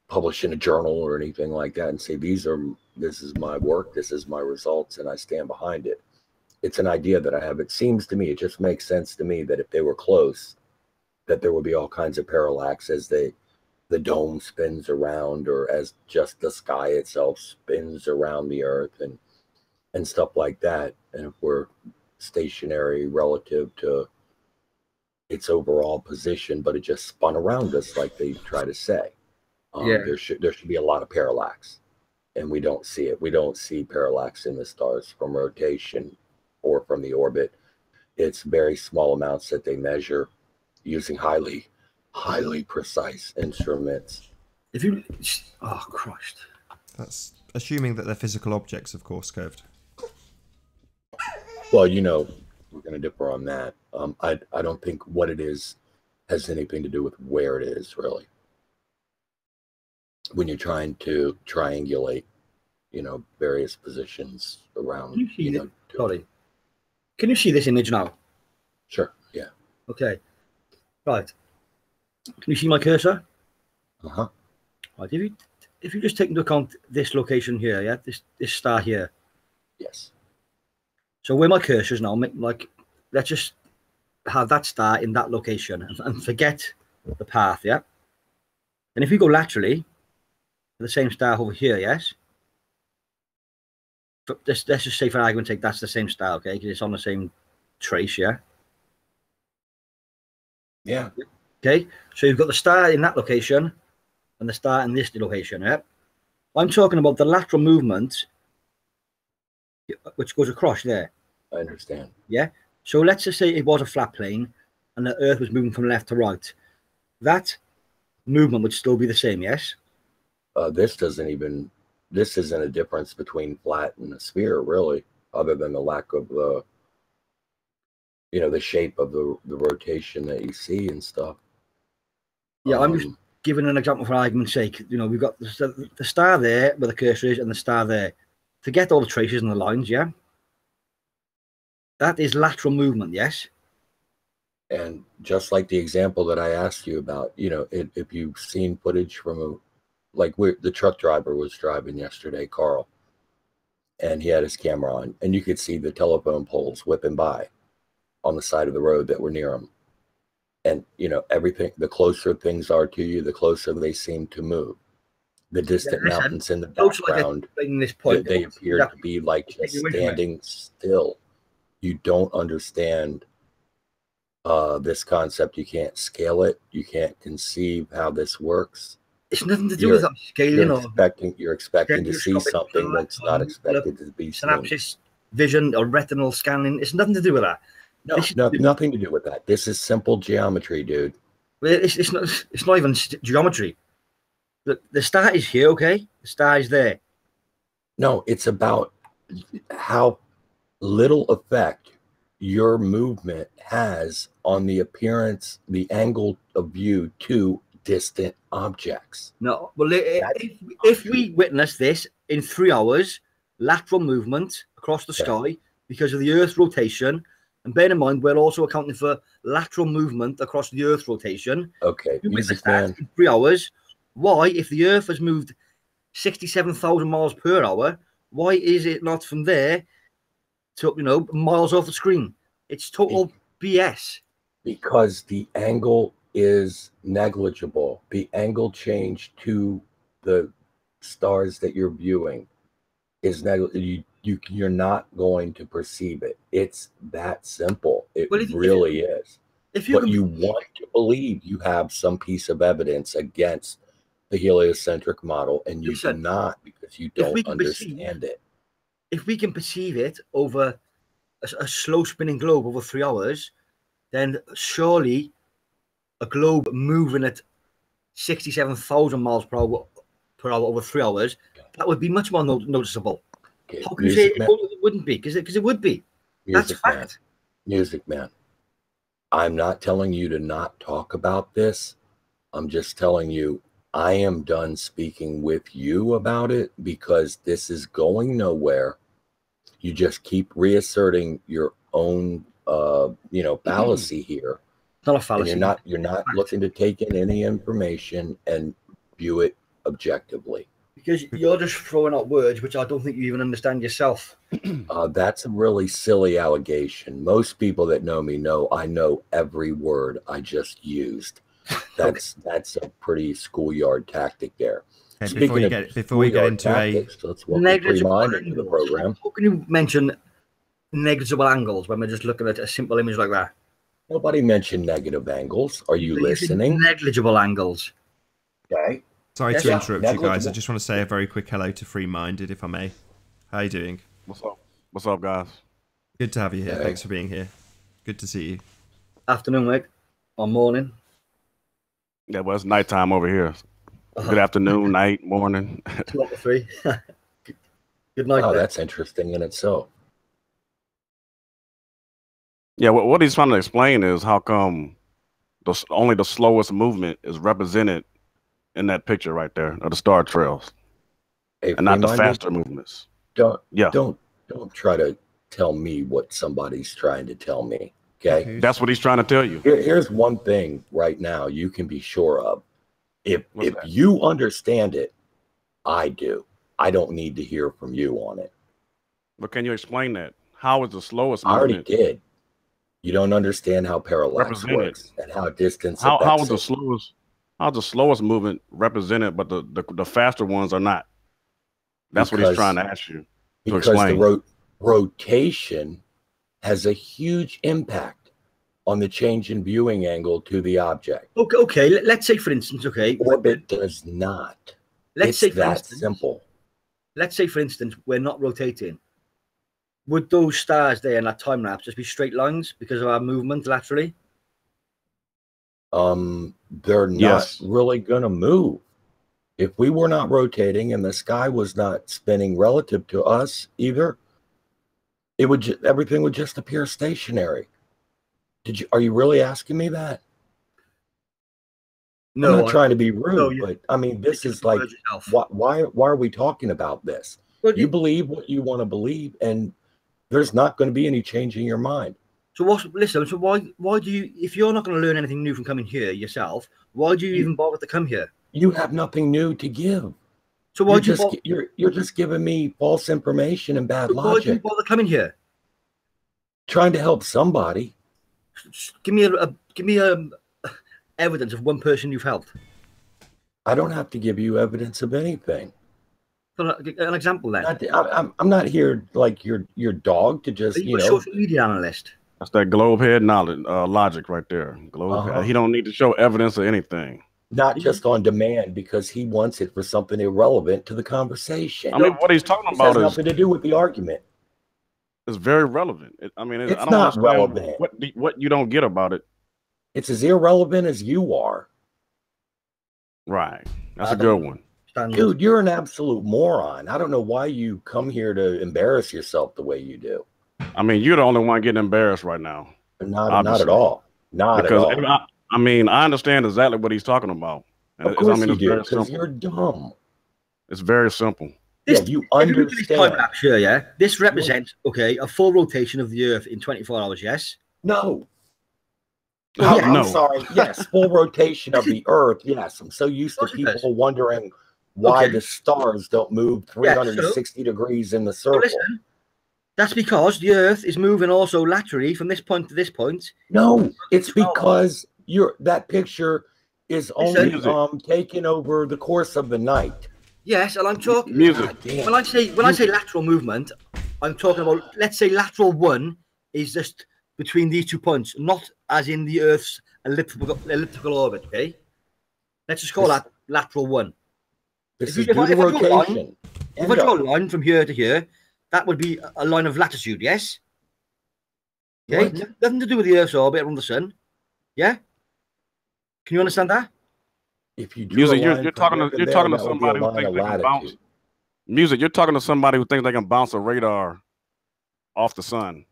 publish in a journal or anything like that and say, this is my work, this is my results, and I stand behind it. It's an idea that I have. It seems to me, it just makes sense to me that if they were close, that there would be all kinds of parallax as the dome spins around, or as just the sky itself spins around the earth and stuff like that. And if we're stationary relative to its overall position, but it just spun around us like they try to say, there should be a lot of parallax, and we don't see it. We don't see parallax in the stars from rotation or from the orbit. It's very small amounts that they measure using highly precise instruments. Oh Christ, That's assuming that they're physical objects, of course, curved. Well, you know, we're going to differ on that. I don't think what it is has anything to do with where it is, really. When you're trying to triangulate, you know, various positions around, you know. Sorry, can you see this image now? Sure. Yeah. Okay. Right. Can you see my cursor? Uh-huh. Right. If you just take into account this location here, yeah, this star here. Yes. So where my cursor is now, like, let's just have that star in that location and forget the path, yeah. And if we go laterally, the same star over here, yes. But let's just say for argument's sake that's the same star, okay? Because it's on the same trace, yeah. Yeah. Okay, so you've got the star in that location and the star in this location, yeah? I'm talking about the lateral movement which goes across there. I understand. Yeah, so let's just say it was a flat plane and the Earth was moving from left to right. That movement would still be the same, yes? This isn't a difference between flat and a sphere, really, other than the lack of the, you know, the shape of the rotation that you see and stuff. Yeah, I'm just giving an example for argument's sake. You know, we've got the star there where the cursor is and the star there. Forget all the traces and the lines, yeah? That is lateral movement, yes? And just like the example that I asked you about, you know, if you've seen footage from the truck driver was driving yesterday, Carl, and he had his camera on, and you could see the telephone poles whipping by on the side of the road that were near him. And, you know, everything, the closer things are to you, the closer they seem to move. The distant mountains in the background, they appear to be like just standing still. You don't understand this concept. You can't scale it. You can't conceive how this works. It's nothing to do with scaling. You're expecting to see something that's not expected to be seen. Synapses, vision, or retinal scanning. It's nothing to do with that. No, nothing to do with that. This is simple geometry, dude. It's not even geometry. The star is here, okay? The star is there. No, it's about how little effect your movement has on the appearance, the angle of view to distant objects. No, well, if we witness this in 3 hours, lateral movement across the sky because of the Earth's rotation, and bear in mind, we're also accounting for lateral movement across the Earth's rotation. Okay, music man. In 3 hours, why, if the Earth has moved 67,000 miles per hour, why is it not from there to, you know, miles off the screen? It's total BS. Because the angle is negligible. The angle change to the stars that you're viewing is negligible. You're not going to perceive it. It's that simple. It really is. But you want to believe you have some piece of evidence against the heliocentric model, and you do not, because you don't understand it. If we can perceive it over a slow spinning globe over 3 hours, then surely a globe moving at 67,000 miles per hour over 3 hours, that would be much more noticeable. Okay. How can you say it wouldn't be? Because it would be. That's fact. Music man. I'm not telling you to not talk about this. I'm just telling you I am done speaking with you about it because this is going nowhere. You just keep reasserting your own, fallacy here. It's not a fallacy. And you're not looking to take in any information and view it objectively. Because you're just throwing out words which I don't think you even understand yourself. That's a really silly allegation. Most people that know me know I know every word I just used. That's a pretty schoolyard tactic there. Okay, before we get into tactics, let's welcome Pre-Mind into the program. How can you mention negligible angles when we're just looking at a simple image like that? Nobody mentioned negative angles. Are you listening? Negligible angles. Okay. Sorry to interrupt you guys. I just want to say a very quick hello to Free-Minded, if I may. How are you doing? What's up? What's up, guys? Good to have you here. Thanks for being here. Good to see you. Afternoon, Wick. Or morning. Yeah, well, it's nighttime over here. Good afternoon, night, morning. 2 up to 3. Good night. Oh, that's interesting in itself. Yeah, what he's trying to explain is how come only the slowest movement is represented in that picture right there of the star trails, Hey, and not the Free-Minded, faster movements. Don't try to tell me what somebody's trying to tell me. Okay, that's what he's trying to tell you. Here's one thing right now you can be sure of. If you understand it, I do. I don't need to hear from you on it. But can you explain that? How is the slowest I movement? already did. You don't understand how parallax works and how distance. How is the slowest? How's the slowest movement represented, but the faster ones are not? That's what he's trying to ask you to explain. Because the rotation has a huge impact on the change in viewing angle to the object. Okay. Let's say, for instance, orbit does not. It's that simple. Let's say, for instance, we're not rotating. Would those stars there in that time lapse just be straight lines because of our movement laterally? They're not really going to move. If we were not rotating and the sky was not spinning relative to us either, everything would just appear stationary. Are you really asking me that? No, I'm not trying to be rude, but I mean, this is like, why are we talking about this? You believe what you want to believe, and there's not going to be any change in your mind. So why do you, if you're not going to learn anything new from coming here yourself, why do you even bother to come here? You have nothing new to give. So why you're just giving me false information and bad logic. Why do you bother coming here? Trying to help somebody. Give me evidence of one person you've helped. I don't have to give you evidence of anything. An example then. I'm not here like your dog to just, a social media analyst. That's that globe head knowledge, logic right there. He don't need to show evidence of anything. Not just on demand because he wants it for something irrelevant to the conversation. I mean, what he's talking about has nothing to do with the argument. It's very relevant. It's not relevant. What you don't get about it. It's as irrelevant as you are. Right. That's a good one. Dude, you're an absolute moron. I don't know why you come here to embarrass yourself the way you do. I mean, you're the only one getting embarrassed right now. Not at all. Not at all. I mean, I understand exactly what he's talking about. Of course you do, because you're dumb. It's very simple. You understand. This represents, a full rotation of the Earth in 24 hours, yes? No. No. I'm sorry. Yes, full rotation of the Earth. Yes, I'm so used to people wondering why the stars don't move 360 degrees in the circle. Listen, that's because the Earth is moving also laterally from this point to this point. No, it's because that picture is only taken over the course of the night. Yes, and I'm talking music. When I say lateral movement, I'm talking about, let's say lateral 1 is just between these 2 points, not as in the Earth's elliptical orbit. Okay, let's just call that lateral 1. This is due to rotation. If I draw a line from here to here, that would be a line of latitude. Yes. Okay, nothing to do with the Earth's orbit around the sun. Yeah. Can you understand that? If you music, you're talking to somebody who thinks they can bounce. Music, you're talking to somebody who thinks they can bounce a radar off the sun,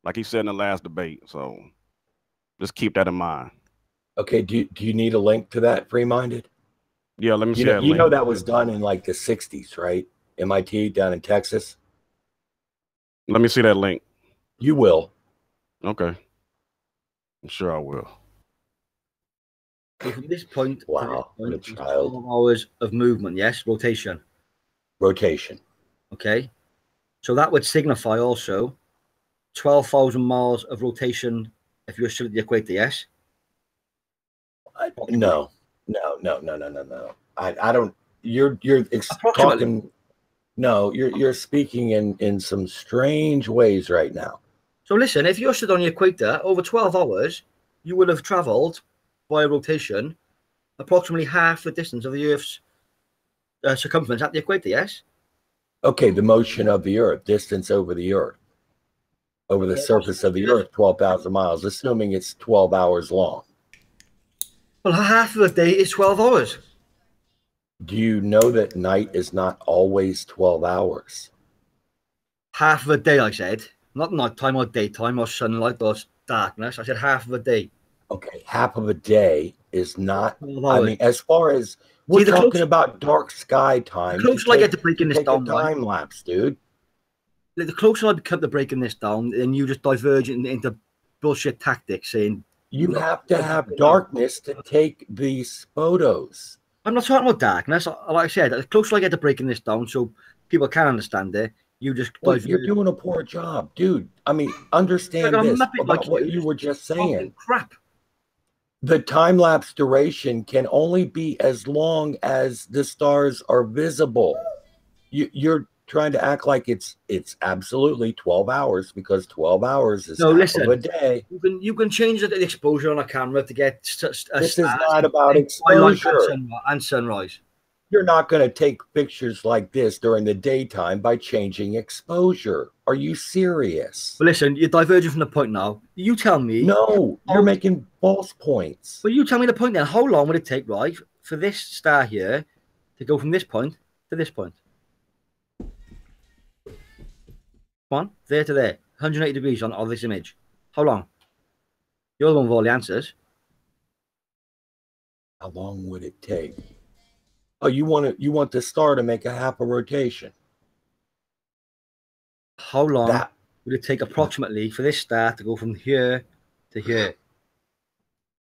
like he said in the last debate. So Just keep that in mind. Okay, do you need a link to that, Free-Minded? Yeah, let me see You know, that you link. know that was done in like the 60s, right? MIT down in Texas. Let me see that link. You will. Okay. I'm sure I will. So from this point, Wow, to what a this point, child. 12 hours of movement, yes, rotation. Rotation. Okay. So that would signify also 12,000 miles of rotation if you're still at the equator, yes? No. I don't. You're talking. No, you're speaking in some strange ways right now. So listen, if you're stood on the equator over 12 hours, you will have travelled by rotation approximately half the distance of the Earth's circumference at the equator, yes? Okay, the motion of the Earth, distance over the Earth, over the surface of the Earth, 12,000 miles, assuming it's 12 hours long. Well, half of a day is 12 hours. Do you know that night is not always 12 hours? Half of a day, I said. Not nighttime or daytime or sunlight or darkness. I said half of a day. Okay, half of a day is not. 12 I hours. mean, as far as we're talking about dark sky time, The closer I get to breaking this down, time lapse, dude. The closer I become to breaking this down, and you just diverge into bullshit tactics saying you have to have darkness to take these photos. I'm not talking about darkness. Like I said, the closer I get to breaking this down so people can understand it, you just you're doing a poor job, dude. I mean, understand this about what you were just saying. Crap. The time-lapse duration can only be as long as the stars are visible. You're trying to act like it's absolutely 12 hours because 12 hours is half of a day. You can change the exposure on a camera to get this is not about exposure and sunrise. You're not going to take pictures like this during the daytime by changing exposure. Are you serious? But listen, you're diverging from the point now. You tell me. No, you're making false points. Well, you tell me the point then. How long would it take, right, for this star here to go from this point to this point? Come on, there to there. 180 degrees on this image. How long? You're the one with all the answers. How long would it take? Oh, you want the star to make a half a rotation. How long would it take approximately for this star to go from here to here?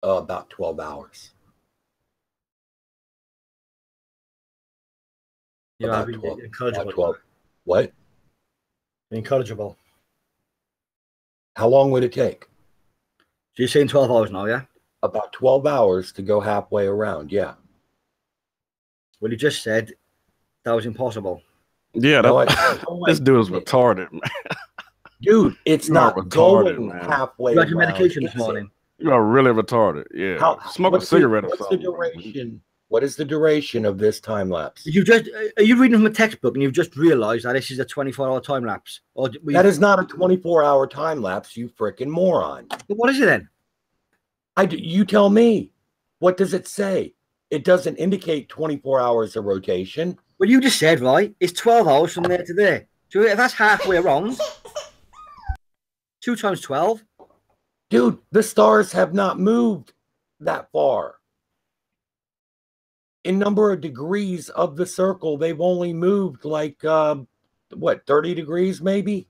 About 12 hours. You're incorrigible. What? Incorrigible. How long would it take? So you're saying 12 hours now, yeah? About 12 hours to go halfway around, yeah. Well, you just said that was impossible. Yeah, this dude is retarded, man. Dude, it's not going halfway around. You had your medication this morning. You are really retarded, yeah. Smoke a cigarette or something. What is the duration of this time lapse? Are you reading from a textbook and you've just realized that this is a 24-hour time lapse? Or that is not a 24-hour time lapse, you freaking moron. But what is it then? You tell me. What does it say? It doesn't indicate 24 hours of rotation. Well, you just said, right, it's 12 hours from there to there. So if that's halfway around, 2 times 12. Dude, the stars have not moved that far. In number of degrees of the circle, they've only moved like, 30 degrees maybe?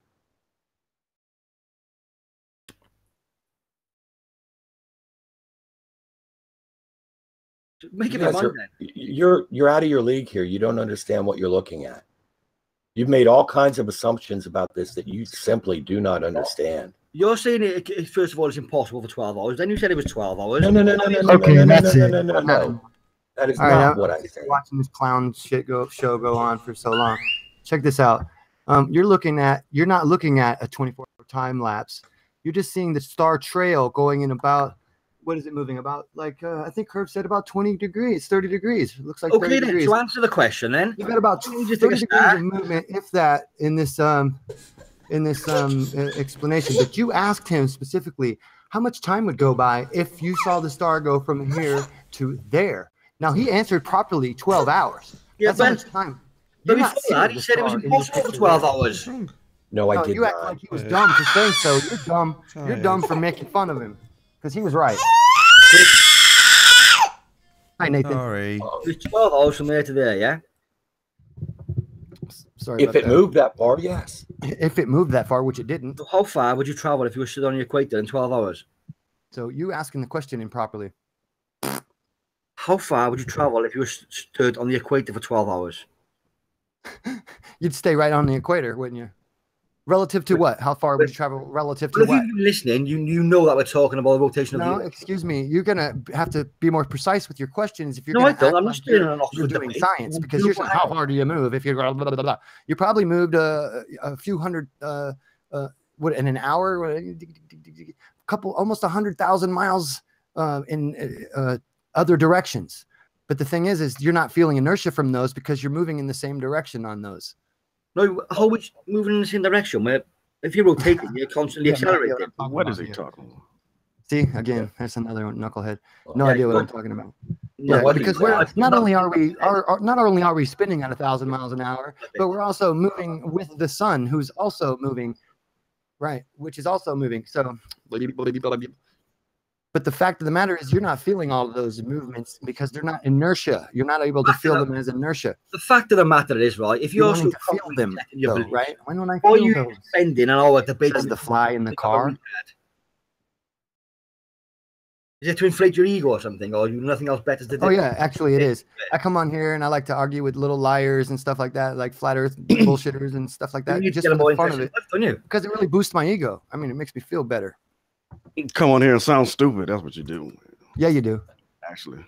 Make it my mind then. You're out of your league here. You don't understand what you're looking at. You've made all kinds of assumptions about this that you simply do not understand. You're saying it first of all, it's impossible for 12 hours. Then you said it was 12 hours. No. That is not what I said. Watching this clown show go on for so long. Check this out. You're not looking at a 24-hour time lapse. You're just seeing the star trail going in about, what is it moving about? Like, I think Curve said about 20 degrees, 30 degrees. It looks like 30 degrees. To answer the question then. You've got about 30 degrees of movement, if that, in this explanation. But you asked him specifically, how much time would go by if you saw the star go from here to there? Now, he answered properly 12 hours. Yeah, that's how much time. But before that, he said it was impossible for 12 hours. No, I did you not. act like he was dumb for saying so. You're dumb. You're dumb for making fun of him. because he was right. Hi, Nathan. Sorry. It's 12 hours from there to there, yeah? Sorry If about it that. moved that far, yes. If it moved that far, which it didn't. So how far would you travel if you were stood on the equator in 12 hours? So you asking the question improperly. How far would you travel if you were stood on the equator for 12 hours? You'd stay right on the equator, wouldn't you? Relative to what? How far would you travel relative to Well, if what? you've been listening, you know that we're talking about the rotation of No, the Earth. excuse me. You're gonna have to be more precise with your questions if you're No, gonna I don't. act I'm like just doing you're, an Oxford you're doing debate. science, because you're saying how hard do you move if you're blah, blah, blah, blah. You probably moved a few hundred what in an hour, a couple, almost 100,000 miles in other directions. But the thing is you're not feeling inertia from those because you're moving in the same direction on those. No, how would you moving in the same direction? Where if you're rotating, you're constantly Yeah, no idea accelerating. what I'm talking What about is he here. talking about? See, again, that's another knucklehead. No Yeah, idea what you I'm don't. talking about. No, Yeah, what because do you- we're not only are we not only are we spinning at 1,000 miles an hour, but we're also moving with the sun, who's also moving, right? Which is also moving. So, but the fact of the matter is, you're not feeling all of those movements because they're not inertia. You're not able to feel them as inertia. The fact of the matter is, right, if You're you're wanting so to feel confident them, in your though, beliefs, right? When I why are feel you those, spending an hour debating says the fly in the car. Is it to inflate your ego or something, or you nothing else better to do? Oh yeah, actually it is. I come on here and I like to argue with little liars and stuff like that, like flat Earth bullshitters and stuff like You that, need to just get a for more the fun of interesting it, life, don't you? because it really boosts my ego. I mean, it makes me feel better. Come on here and sound stupid. That's what you do, Yeah, you do. actually.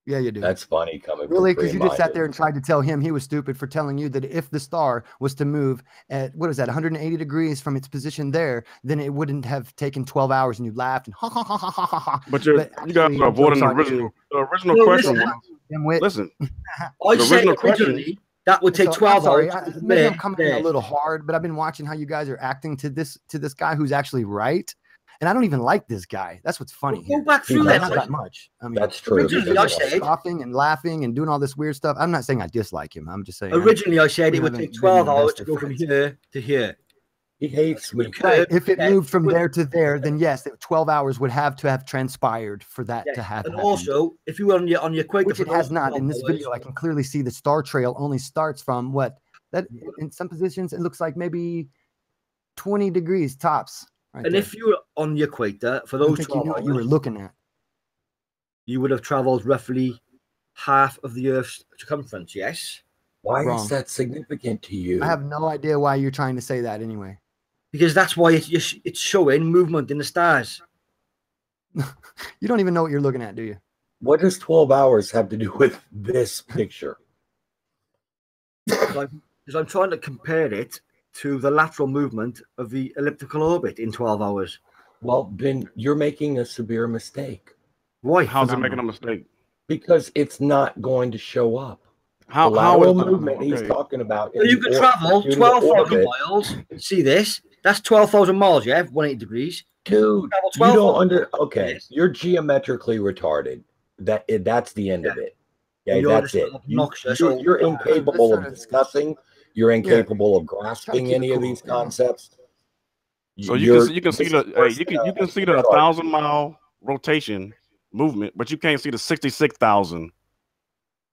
Yeah, you do. That's funny coming from Really, because you just sat free-minded. there and tried to tell him he was stupid for telling you that if the star was to move at, what is that, 180 degrees from its position there, then it wouldn't have taken 12 hours, and you laughed and ha ha ha ha ha ha ha. But you guys actually, are avoiding joke's the on you. original. The original Well, question listen, was, Dimwit. listen, I The said original question- originally that would take So, 12 I'm sorry, hours. to maybe I'm there, coming in a there. little hard, but I've been watching how you guys are acting to this guy who's actually right, and I don't even like this guy. That's what's funny. Go Here. back through Not that. that much. I mean, That's true. Originally, I said- scoffing and laughing and doing all this weird stuff. I'm not saying I dislike him. I'm just saying Originally, I said we it would haven't take been 12 the hours best to of go from friends. here to here. He hates me. Right. If it Yeah. moved from there to there, then yes, 12 hours would have to have transpired for that Yes. to have And happened. also, if you were on your equator, Which for it has those not. In 12 this hours, video, I can clearly see the star trail only starts from what? That in some positions, it looks like maybe 20 degrees tops. Right and there. if you were on the equator for I don't those think you 12 knew what you were hours, looking at. you would have traveled roughly half of the Earth's circumference. Yes, Why Wrong. is that significant to you? I have no idea why you're trying to say that anyway. because that's why it's showing movement in the stars. You don't even know what you're looking at, do you? What does 12 hours have to do with this picture? Because I'm trying to compare it to the lateral movement of the elliptical orbit in 12 hours. Well, then you're making a severe mistake Why? how's it making a mistake? because it's not going to show up. How The lateral is movement he's okay. talking about. So you could travel 12,000 miles. See this? That's 12,000 miles, yeah? 180 degrees. Dude, Travel you 12,000 don't okay. Yes. You're geometrically retarded. That's the end of it. Okay, And you're that's just it. obnoxious. You're incapable sort of of- discussing. You're incapable of keep grasping it any of cool, these yeah. concepts. So you can see the 1,000-mile rotation movement, but you can't see the 66,000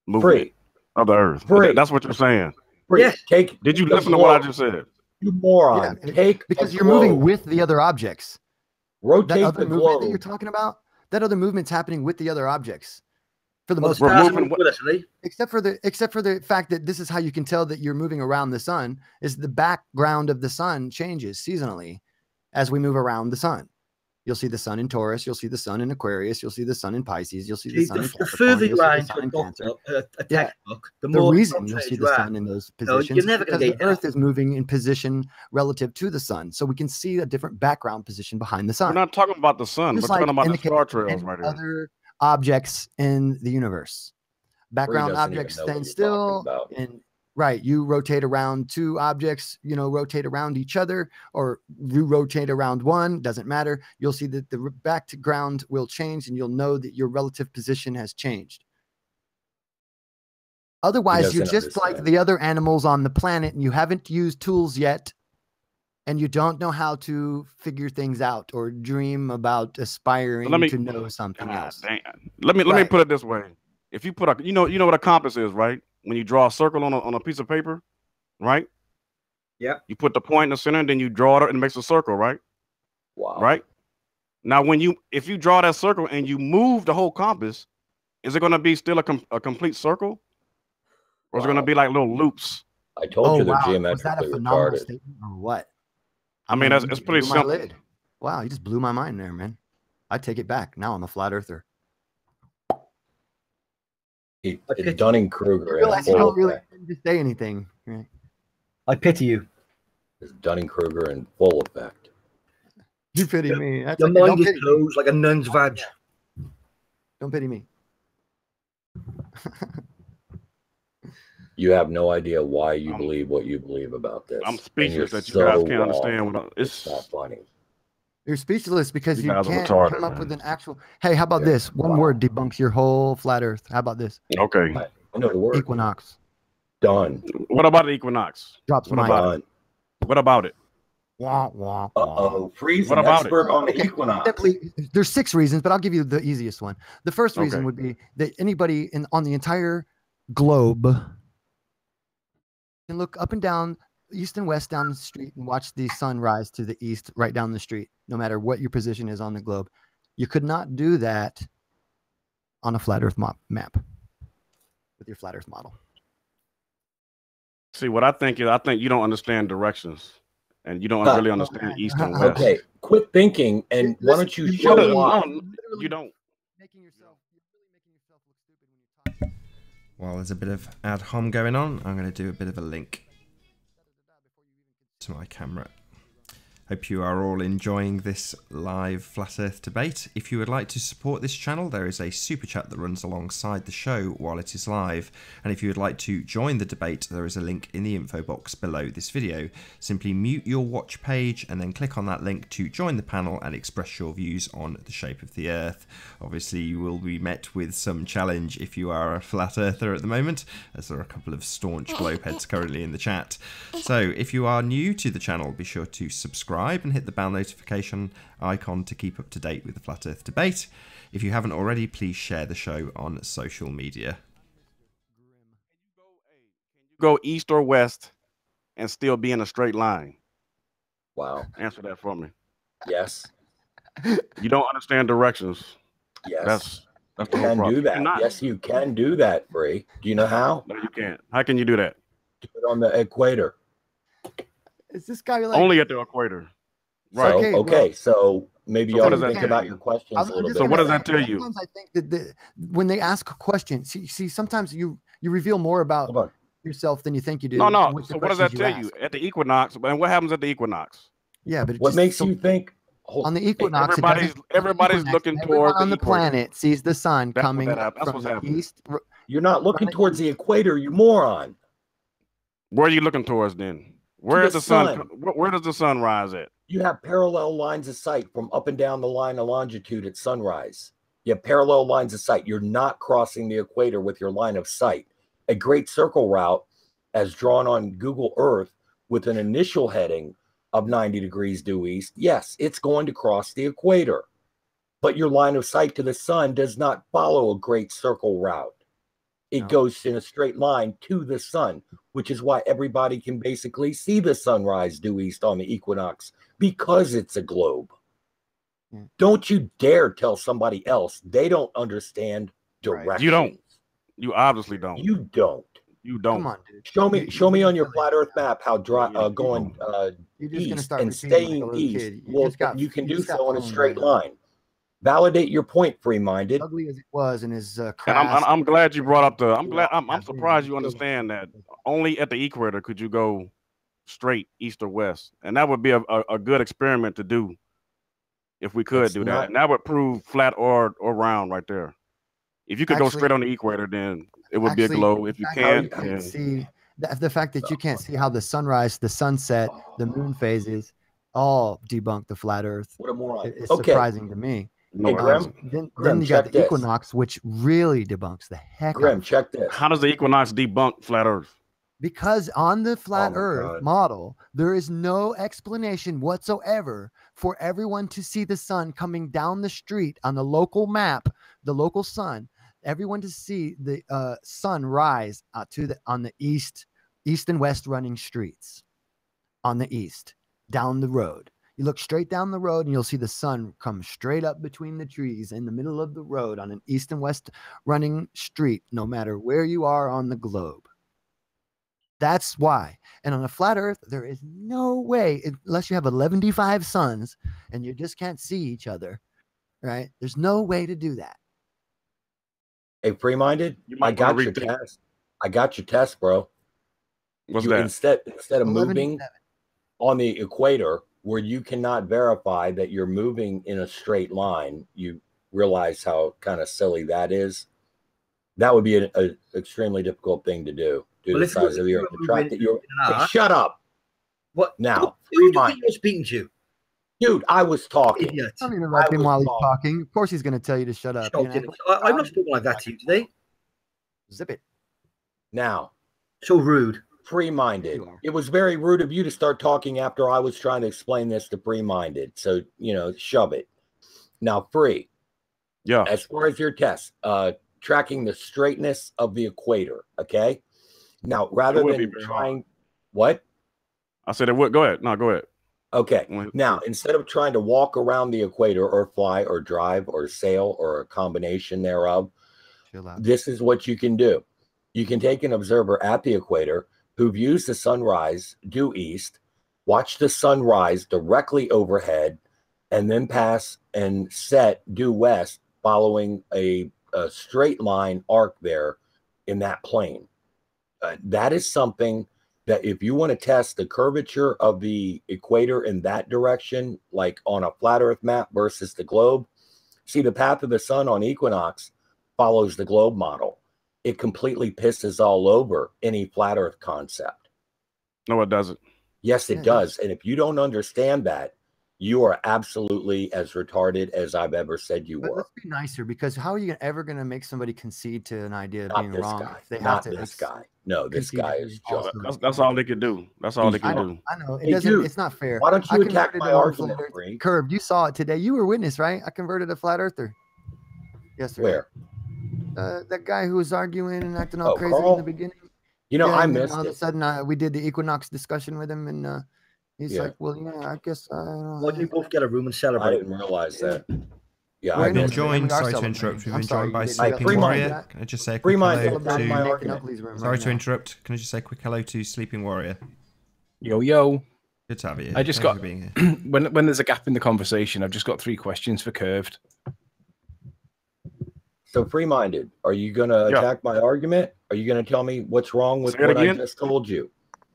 movement Free. of the Earth. Free. That's what you're saying. Yes. Did you listen to what I just said? You moron. Yeah, Take because a you're moving globe. with the other objects. That Rotate other the movement that you're globe. talking about, that other movement's happening with the other objects. For the Well, most the part. stars moving move with us, Lee. Except for the fact that this is how you can tell that you're moving around the sun, is the background of the sun changes seasonally as we move around the sun. You'll see the sun in Taurus, you'll see the sun in Aquarius, you'll see the sun in Pisces, you'll see the See, sun in the Capricorn, further you'll you see are the into sun in Cancer. a Yeah. textbook, the The more reason you'll see frustrated the you are. sun in those No, positions you're is never because gonna the get Earth is moving in position relative to the sun. So we can see a different background position behind the We're sun. not talking about the sun. Just We're talking about in the case star of trails any right here. other objects in the universe. Background doesn't even objects know what stand you're still, talking about. and right, you rotate around two objects, rotate around each other, or you rotate around one, doesn't matter. You'll see that the background will change, and you'll know that your relative position has changed. Otherwise, you're doesn't just like understand. the other animals on the planet, and you haven't used tools yet. and you don't know how to figure things out or dream about aspiring to know something else. Let me put it this way. If you put you know what a compass is, right? When you draw a circle on a piece of paper, right? Yeah. You put the point in the center, and then you draw it, and it makes a circle, right? Wow. Right? Now, if you draw that circle and you move the whole compass, is it going to be still a complete circle, or is it going to be like little loops? I told you they're Was that a geometrically phenomenal retarded. statement or what? I mean, it's pretty simple. Lid. Wow, you just blew my mind there, man. I take it back. Now I'm a flat earther. It's Dunning-Kruger. I realize you don't really need to say anything. Right? I pity you. It's Dunning-Kruger in full effect. You pity me. That's Your okay. mind is closed like a nun's vag. Don't pity me. You have no idea why you believe what you believe about this. I'm speechless that you guys can't understand. It's not funny. You're speechless because you can't retarded, come up with an actual. Hey, how about this? One word debunks your whole flat Earth. How about this? Okay. I know the word. Equinox. Done. What about the equinox? Drops What my. about it? What about it? Wah, wah, Uh-oh. Freeze What an about expert it? on the equinox. There's 6 reasons, but I'll give you the easiest one. The first reason would be that anybody on the entire globe can look up and down, east and west down the street, and watch the sun rise to the east right down the street, no matter what your position is on the globe. You could not do that on a flat Earth map with your flat Earth model. See, what I think is, you don't understand directions, and you don't really understand east and west. Okay, quit thinking, and why don't you show me? You don't. While there's a bit of ad hom going on, I'm going to do a bit of a link to my camera. Hope you are all enjoying this live Flat Earth debate. If you would like to support this channel, there is a super chat that runs alongside the show while it is live. And if you would like to join the debate, there is a link in the info box below this video. Simply mute your watch page and then click on that link to join the panel and express your views on the shape of the Earth. Obviously, you will be met with some challenge if you are a flat earther at the moment, as there are a couple of staunch globeheads currently in the chat. So if you are new to the channel, be sure to subscribe and hit the bell notification icon to keep up to date with the Flat Earth debate. If you haven't already, please share the show on social media. Go east or west and still be in a straight line? Wow. Answer that for me. Yes. You don't understand directions. Yes. That's you can do that. Yes, you can do that, Bree. Do you know how? No, you can't. How can you do that? Do it on the equator. Is this guy like only at the equator? Right. So, so maybe you ought to think about your questions a little bit. So what does that tell you? Sometimes I think that when they ask a question, see, sometimes you reveal more about yourself than you think you do. No. So what does that tell you? At the equinox, and what happens at the equinox? Yeah, but what makes you think on the equinox? Everybody's looking toward on the planet sees the sun coming from the east. You're not looking towards the equator, you moron. Where are you looking towards then? Where is the sun? Where does the sun rise at? You have parallel lines of sight from up and down the line of longitude at sunrise. You have parallel lines of sight. You're not crossing the equator with your line of sight. A great circle route, as drawn on Google Earth with an initial heading of 90 degrees due east, yes, it's going to cross the equator. But your line of sight to the sun does not follow a great circle route. It goes in a straight line to the sun, which is why everybody can basically see the sunrise due east on the equinox, because it's a globe. Don't you dare tell somebody else they don't understand directions. You don't. You obviously don't. You don't. You don't. Come on, dude. Show me on your flat Earth map how going east and staying east. Well, you can do so in a straight line. Validate your point, free-minded. Ugly as it was, and his and I'm glad you brought up the. I'm surprised you understand that only at the equator could you go straight east or west, and that would be a good experiment to do if we could do that. And that would prove flat or round right there. If you could go straight on the equator, then it would be a globe. If you can't, then see the fact that you can't see how the sunrise, the sunset, the moon phases all debunk the flat Earth. What a moron! It's surprising to me. Hey, Grim, then you got the equinox, which really debunks the heck. Grim, check this. How does the equinox debunk flat Earth? Because on the flat my Earth God. model, there is no explanation whatsoever for everyone to see the sun coming down the street on the local map, the local sun, everyone to see the sun rise on the east and west running streets on the east, down the road. You look straight down the road and you'll see the sun come straight up between the trees in the middle of the road on an east and west running street, no matter where you are on the globe. That's why. And on a flat Earth, there is no way, unless you have 11 suns and you just can't see each other, right? There's no way to do that. Hey, pre-minded, I got your test. I got your test, bro. What's that? Instead of 11 moving on the equator where you cannot verify that you're moving in a straight line, you realize how kind of silly that is. That would be an extremely difficult thing to do. Due to the size of your track that you're. Hey, shut up. What now? Who do you think you're speaking to? Dude, I was talking. Idiot. Don't interrupt him while he's talking. Of course, he's going to tell you to shut up. I'm not speaking like that to you today. Zip it. Now, so rude. Pre-minded. It was very rude of you to start talking after I was trying to explain this to pre-minded. So, shove it. Now, free. Yeah. As far as your test, tracking the straightness of the equator. Okay. Now, rather than trying, what? I said it would. Go ahead. No, go ahead. Okay. Now, instead of trying to walk around the equator or fly or drive or sail or a combination thereof, this is what you can do. You can take an observer at the equator who views the sunrise due east, watch the sunrise directly overhead, and then pass and set due west following a straight line arc there in that plane. That is something that if you want to test the curvature of the equator in that direction, like on a flat Earth map versus the globe, see the path of the sun on equinox follows the globe model. It completely pisses all over any flat Earth concept. No, it doesn't. Yes, it does. And if you don't understand that, you are absolutely as retarded as I've ever said you were. Let's be nicer, because how are you ever going to make somebody concede to an idea of Not being this wrong? guy. If they Not have to this guy. No, this guy is just. That's all they can do. That's all they can do. I know. It Hey, doesn't. dude, it's not fair. Why don't you attack converted my an old argument, flat Bree? Curved. You saw it today. You were witness, right? I converted a flat earther. Yesterday. Where? That guy who was arguing and acting all crazy Carl? in the beginning. I and missed all it. of a sudden, we did the equinox discussion with him, and he's like, "Well, I guess." Why don't you both get a room and celebrate? I didn't realize that. Yeah, We're I We've been missed it. joined. Sorry to interrupt. We've been joined by Sleeping Warrior. Can I just say a quick hello to? Sorry to interrupt. Can I just say a quick hello to Sleeping Warrior? Yo yo. Good to have you. I just got being here. when there's a gap in the conversation, I've just got 3 questions for Curved. So free-minded, are you going to attack my argument? Are you going to tell me what's wrong with what I just told you?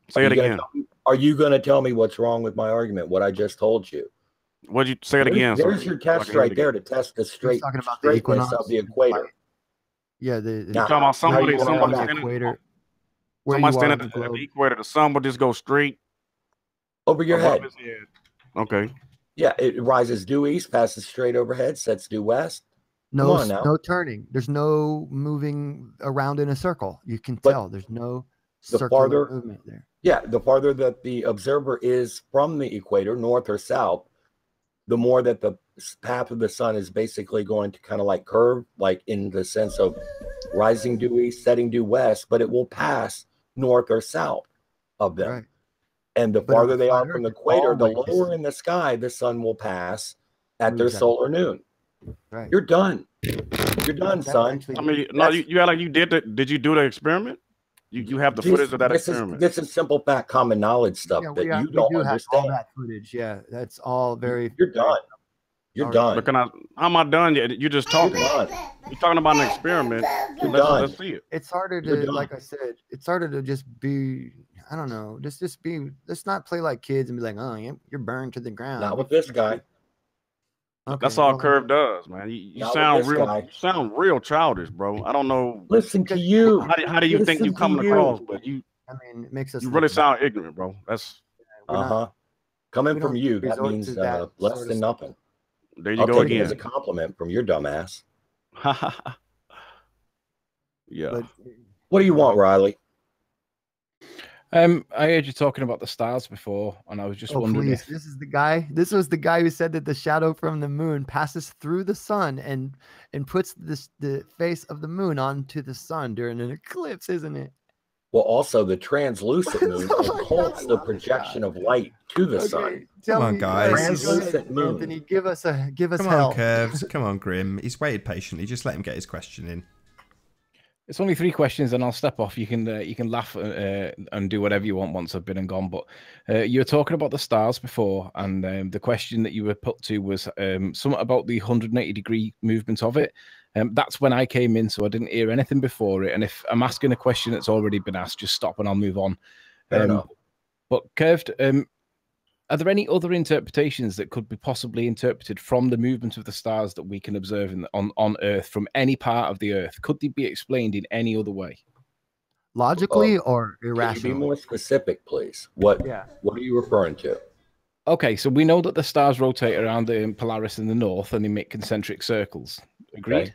Say it again. Are you going to tell me what's wrong with my argument, what I just told you? What'd you say it again? There's your test right there to test the straightness of the equator. Yeah, you're talking about somebody standing at the equator. Somebody standing at the equator, the sun will just go straight over your head. Okay. Yeah, it rises due east, passes straight overhead, sets due west. No turning. There's no moving around in a circle. You can tell there's no circular movement there. Yeah, the farther that the observer is from the equator, north or south, the more that the path of the sun is basically going to kind of like curve, like in the sense of rising due east, setting due west, but it will pass north or south of them. Right. And the farther they are from the equator, the lower in the sky the sun will pass at their solar noon. Right. You're done. You're done, son. I mean, no, you like you did the. Did you do the experiment? You have the footage of that experiment. This is simple fact, common knowledge stuff that you don't understand. All that footage, that's all very. You're done. You're done. But how am I done yet? You're just talking. You're talking about an experiment. Let's see it. It's harder to, like I said, it's harder to just be. I don't know. Just be. Let's not play like kids and be like, oh, you're burned to the ground. Not with this guy. Okay, that's all Curve does, man. You sound real. You sound real childish, bro. I don't know. Listen to you. How do you think you coming across? But you. I mean, it makes us. You really sound ignorant, bro. That's. Coming from you, that means less than nothing. There you go again. As a compliment from your dumbass. Yeah. What do you want, Riley? I heard you talking about the stars before, and I was just wondering please. if This is the guy. This was the guy who said that the shadow from the moon passes through the sun and puts the face of the moon onto the sun during an eclipse, isn't it? Well, also the translucent moon Oh my opposes God, the projection of light to the sun. Tell Come on, me, guys. Translucent moon. Anthony, give us Come hell. on, Curves. Come on, Grim. He's waited patiently. Just let him get his question in. it's only 3 questions, and I'll step off. You can laugh and do whatever you want once I've been and gone. But you were talking about the stars before, and the question that you were put to was something about the 180-degree movement of it. That's when I came in, so I didn't hear anything before it. And if I'm asking a question that's already been asked, just stop and I'll move on. Fair enough. But Curved, are there any other interpretations that could be possibly interpreted from the movement of the stars that we can observe on Earth from any part of the Earth? Could they be explained in any other way? Logically or Can you be irrationally? more specific, please? What Yeah. What are you referring to? Okay, so we know that the stars rotate around the Polaris in the north and they make concentric circles. Agreed?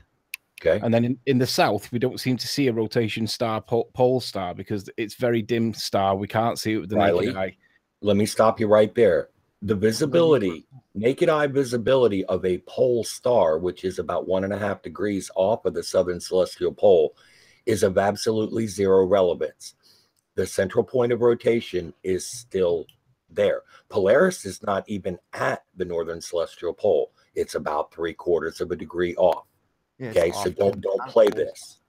Okay. And then in the south, we don't seem to see a rotation star, pole star, because it's very dim star. We can't see it with the Riley, naked eye. let me stop you right there. The visibility, naked eye visibility of a pole star, which is about 1.5 degrees off of the southern celestial pole, is of absolutely zero relevance. The central point of rotation is still there. Polaris is not even at the northern celestial pole. It's about 3/4 of a degree off. Yeah, it's Okay, so off. don't play this.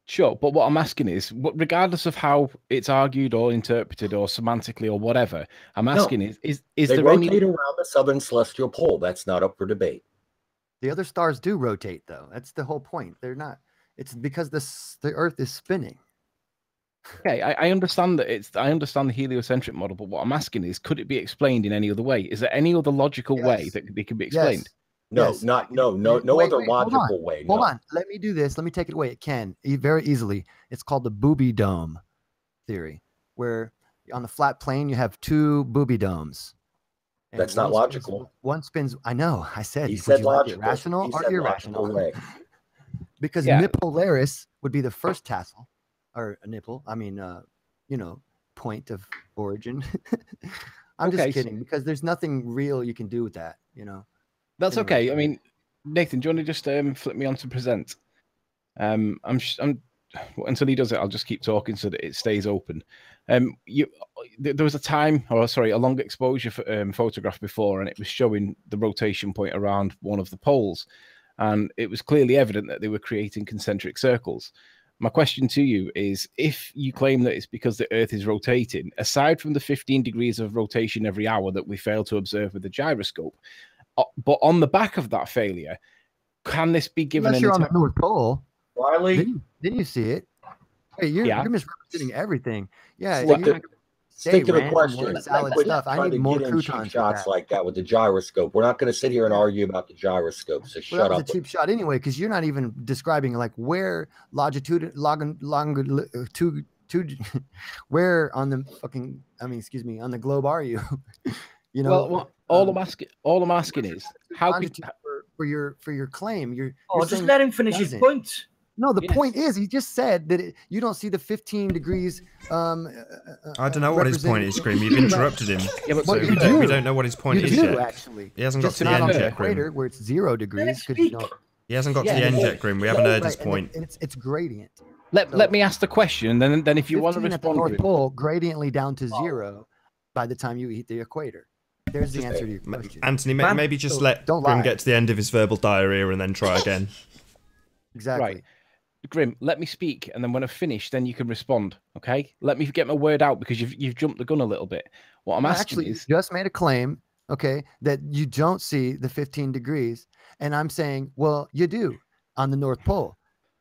Sure, but what I'm asking is, regardless of how it's argued or interpreted or semantically or whatever, I'm asking is They there rotate any... around the southern celestial pole. That's not up for debate. The other stars do rotate, though. That's the whole point. They're not. It's because the Earth is spinning. Okay, I understand that I understand the heliocentric model, but what I'm asking is, could it be explained in any other way? Is there any other logical way that it can be explained? Yes. No, Yes. no Wait, other wait, hold logical way. Hold no. on. Let me do this. Let me take it away. It can very easily. It's called the booby dome theory, where on the flat plane you have 2 booby domes. And That's not logical. One spins. I know. I said. He would said you like logical. irrational He or said irrational? logical way. Because Yeah. Polaris would be the first tassel, or a nipple. I mean, point of origin. I'm just kidding, because there's nothing real you can do with that. That's Anyway. okay. I mean, Nathan, do you want to just flip me on to present? Until he does it, I'll just keep talking so that it stays open. There was a long exposure photograph before, and it was showing the rotation point around one of the poles, and it was clearly evident that they were creating concentric circles. My question to you is, if you claim that it's because the Earth is rotating, aside from the 15 degrees of rotation every hour that we fail to observe with the gyroscope, but on the back of that failure, can this be given? Unless you're on the North Pole. Riley, didn't you see it? Hey, you're misrepresenting everything. Yeah, stick to the question. Salad stuff. I need more croutons. Shots like that with the gyroscope. We're not going to sit here and argue about the gyroscope. So shut that was up. a cheap shot anyway, because you're not even describing like where where on the fucking. I mean, excuse me, on the globe are you? Well, all I'm asking is how could for your claim. You're just let him finish his point. No, the point is, he just said that you don't see the 15 degrees. I don't know what his point is, Grim. You've interrupted him. Yeah, but we don't know what his point is yet. Actually, he hasn't got to the not end on yet, equator, Grim. where it's 0 degrees. He hasn't got to the end yet, Grim. We haven't heard his point. And it's gradient. Let me ask the question, and then if you want to respond, at the North Pole, gradiently down to 0 by the time you hit the equator. There's the answer to your question. Anthony, maybe just let Grim get to the end of his verbal diarrhea and then try again. Exactly. Right. Grim, let me speak, and then when I've finished, then you can respond. Okay? Let me get my word out, because you've jumped the gun a little bit. What I'm asking is, you just made a claim, okay, that you don't see the 15 degrees, and I'm saying, well, you do on the North Pole.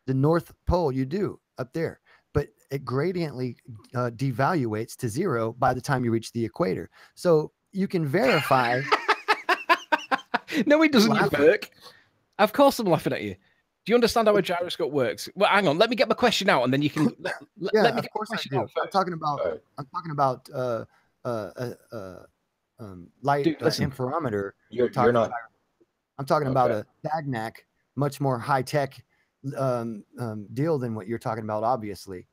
The North Pole, you do up there, but it gradiently devaluates to 0 by the time you reach the equator. So you can verify. No, it doesn't, you Burke. Of course I'm laughing at you. Do you understand how a gyroscope works? Well, hang on. Let me get my question out, and then you can. Let me get my question out. I'm talking about light interferometer. You're not. I'm talking about a Sagnac, much more high tech deal than what you're talking about, obviously.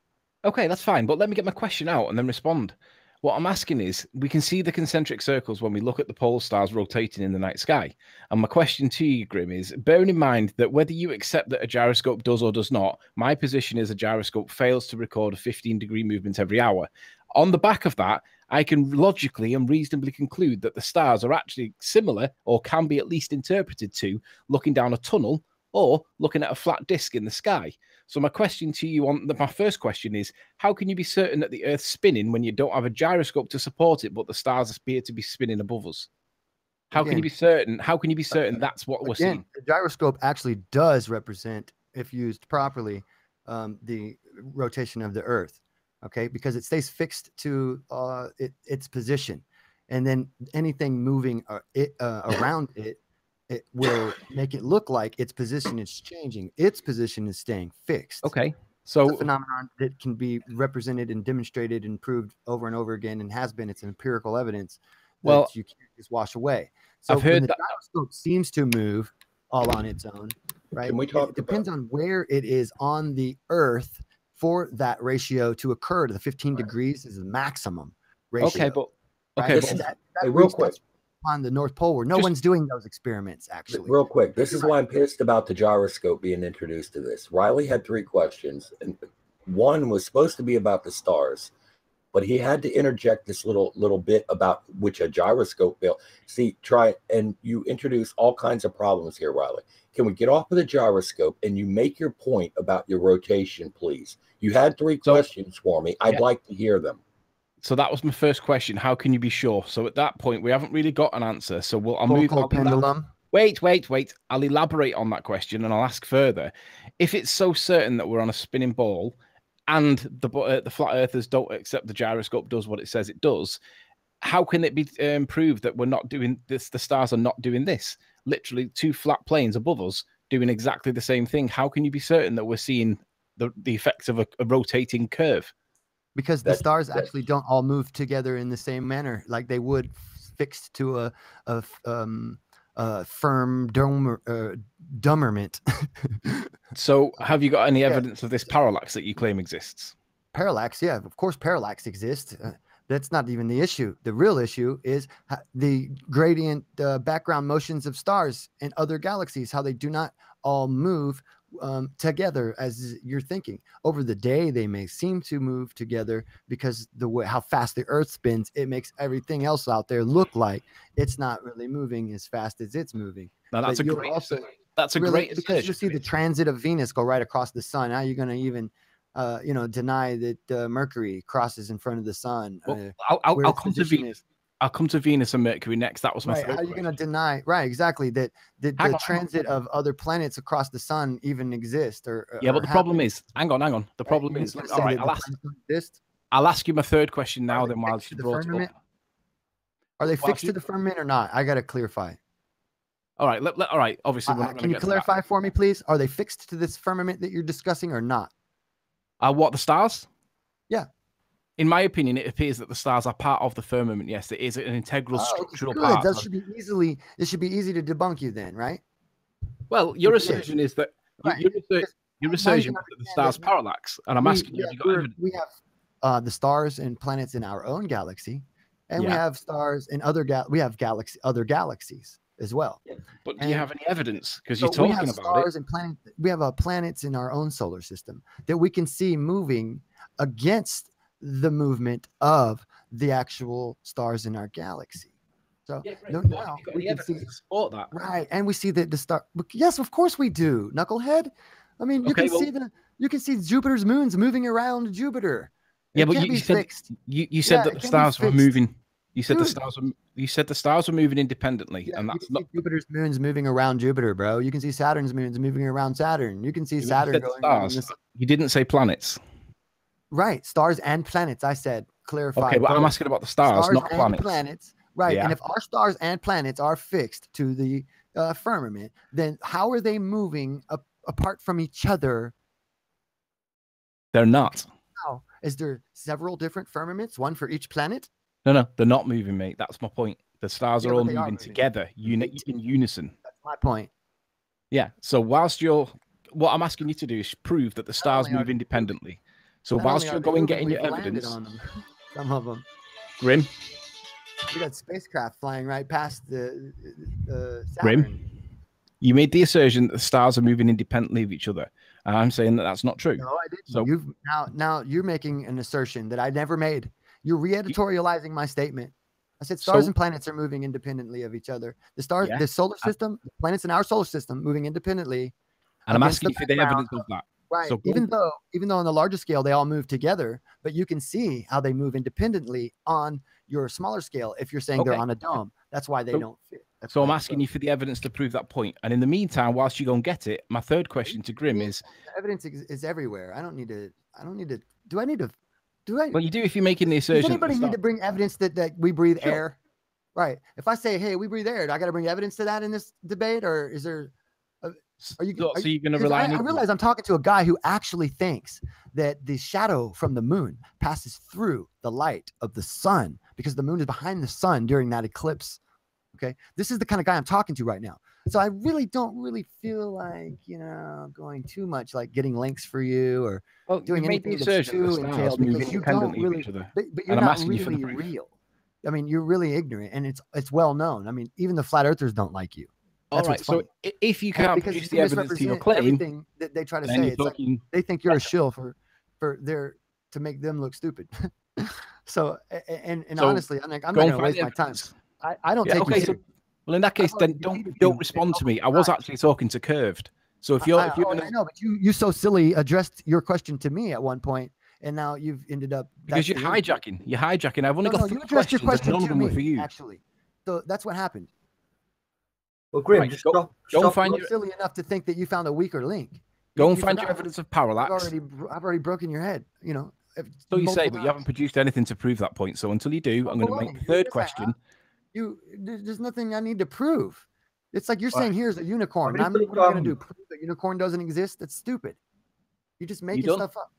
Okay, that's fine. But let me get my question out and then respond. What I'm asking is, we can see the concentric circles when we look at the pole stars rotating in the night sky. And my question to you, Grim, is bearing in mind that whether you accept that a gyroscope does or does not, my position is a gyroscope fails to record a 15-degree movement every hour. On the back of that, I can logically and reasonably conclude that the stars are actually similar, or can be at least interpreted to, looking down a tunnel or looking at a flat disk in the sky. So my question to you my first question is, how can you be certain that the Earth's spinning when you don't have a gyroscope to support it, but the stars appear to be spinning above us? How can you be certain? How can you be certain that's what we're seeing? The gyroscope actually does represent, if used properly, the rotation of the Earth. Okay, because it stays fixed to its position, and then anything moving around it, it will make it look like its position is changing. Its position is staying fixed. Okay, so it's a phenomenon that can be represented and demonstrated and proved over and over again, and has been. It's empirical evidence that you can't just wash away. So I've heard the gyroscope seems to move all on its own, right? Can we talk? It depends on where it is on the Earth for that ratio to occur. The 15 degrees is the maximum ratio. Okay, but right? That real quick on the North Pole, where no one's doing those experiments. Actually, real quick, this is why I'm pissed about the gyroscope being introduced to this. Riley had 3 questions, and one was supposed to be about the stars, but he had to interject this little bit about which a gyroscope will. See, and you introduce all kinds of problems here, Riley. Can we get off of the gyroscope and you make your point about your rotation, please? You had 3 questions for me. I'd like to hear them. So that was my first question. How can you be sure? So at that point, we haven't really got an answer. So I'll move on. Pendulum. Wait. I'll elaborate on that question and I'll ask further. If it's so certain that we're on a spinning ball and the flat earthers don't accept the gyroscope does what it says it does, how can it be proved that we're not doing this? The stars are not doing this. Literally 2 flat planes above us doing exactly the same thing. How can you be certain that we're seeing the effects of a rotating curve? Because the stars actually don't all move together in the same manner, like they would fixed to a firm dummerment. So have you got any evidence of this parallax that you claim exists? Parallax, yeah, of course parallax exists. That's not even the issue. The real issue is the gradient background motions of stars and other galaxies, how they do not all move together as you're thinking. Over the day, they may seem to move together because how fast the Earth spins, it makes everything else out there look like it's not really moving as fast as it's moving. Now that's a great because you see the transit of Venus go right across the sun. How are you going to even deny that Mercury crosses in front of the sun? Well, I'll come to Venus. I'll come to Venus and Mercury next. That was my How are you going to deny? Right, exactly. That the transit of other planets across the sun even exist? But the problem is, hang on. The problem is, all right. I'll ask you my third question now. Then while you brought it up, are they fixed to the firmament or not? I got to clarify. All right. All right. Obviously, can you clarify for me, please? Are they fixed to this firmament that you're discussing or not? What, the stars? Yeah. In my opinion, it appears that the stars are part of the firmament. Yes, it is an integral structural part. It should be easy to debunk you then, right? Well, your assertion is that your assertion is that the stars parallax, and I'm asking you, have you got evidence? We have the stars and planets in our own galaxy, and we have stars in other other galaxies as well. But do you have any evidence? Because you're talking about stars and planets. We have planets in our own solar system that we can see moving against the movement of the actual stars in our galaxy. So now we can see support that, right? And we see that the star. Yes, of course we do, knucklehead. I mean, you can see Jupiter's moons moving around Jupiter. Yeah, but you said that the stars were moving. You said the stars were moving independently, and that's not Jupiter's moons moving around Jupiter, bro. You can see Saturn's moons moving around Saturn. You can see Saturn going around stars. You didn't say planets. Right, stars and planets. I said clarify. Okay, but I'm asking about the stars not planets. Planets. Right, and if our stars and planets are fixed to the firmament, then how are they moving apart from each other? They're not. How? Is there several different firmaments, one for each planet? No, they're not moving, mate. That's my point. The stars are all moving together, in unison. That's my point. Yeah. So what I'm asking you to do is prove that the stars move independently. So Not whilst only are you're they going moving, getting your we've landed evidence, on them. Some of them. Grim, We got spacecraft flying right past the Grim, Saturn. you made the assertion that the stars are moving independently of each other. And I'm saying that that's not true. No, I didn't. So You've now you're making an assertion that I never made. You're re-editorializing my statement. I said stars So- and planets are moving independently of each other. The stars, Yeah. the solar system, the planets in our solar system moving independently. and I'm against asking you for the background. evidence of that. Right. So Even though on the larger scale they all move together, but you can see how they move independently on your smaller scale. If you're saying they're Okay. on a dome, that's why they So- don't fit. That's So I'm why- asking you for the evidence to prove that point. And in the meantime, whilst you go and get it, my third question to Grim is, The evidence is everywhere. I don't need to. Do I need to? Do I? well, you do if you're making the Does assertion. at the anybody need to start. bring evidence that we breathe Sure. air? Right. If I say, hey, we breathe air, do I got to bring evidence to that in this debate, or is there? Are you? So are you're going to 'cause rely on I ignorance. realize I'm talking to a guy who actually thinks that the shadow from the moon passes through the light of the sun because the moon is behind the sun during that eclipse. Okay. This is the kind of guy I'm talking to right now. So I really don't feel like, going too much like getting links for you or Well, doing you made the anything that's assertion that the too stars entailed move because you don't independently of really, each other. but you're And I'm not asking you for the really proof. real. I mean, you're really ignorant and it's well known. I mean, even the flat earthers don't like you. All That's right. what's So funny. if you And can't because produce you the evidence to your misrepresent claim, everything that they try to then say, you're it's like talking. they think you're a shill for to make them look stupid. So and So honestly, I'm go not and going to find waste the my time. evidence. I don't Yeah, take okay, you so- serious. Well, in that case, I've already then defeated don't you respond to me. I multiple was times. actually talking to Curved. So if I you're I know, but you so silly addressed your question to me at one point, and now you've ended up because that's you're the end of it. hijacking. You're hijacking. I've only No, got you 3 addressed your questions, and question none of to them were me, for you. actually. So that's what happened. Well, Grim, Right, just go- stop. go and stop. find You're your silly enough to think that you found a weaker link. go and You find your forgot. evidence of I've parallax. already broken your head. So you say, multiple but you haven't times. produced anything to prove that point. So until you do, I'm going to make baloney. the third Yes, I question. have. There's nothing I need to prove. It's like you're Well, saying here's a unicorn. I And mean, what are you going to do? Prove a unicorn doesn't exist? That's stupid. You're just making done? stuff up.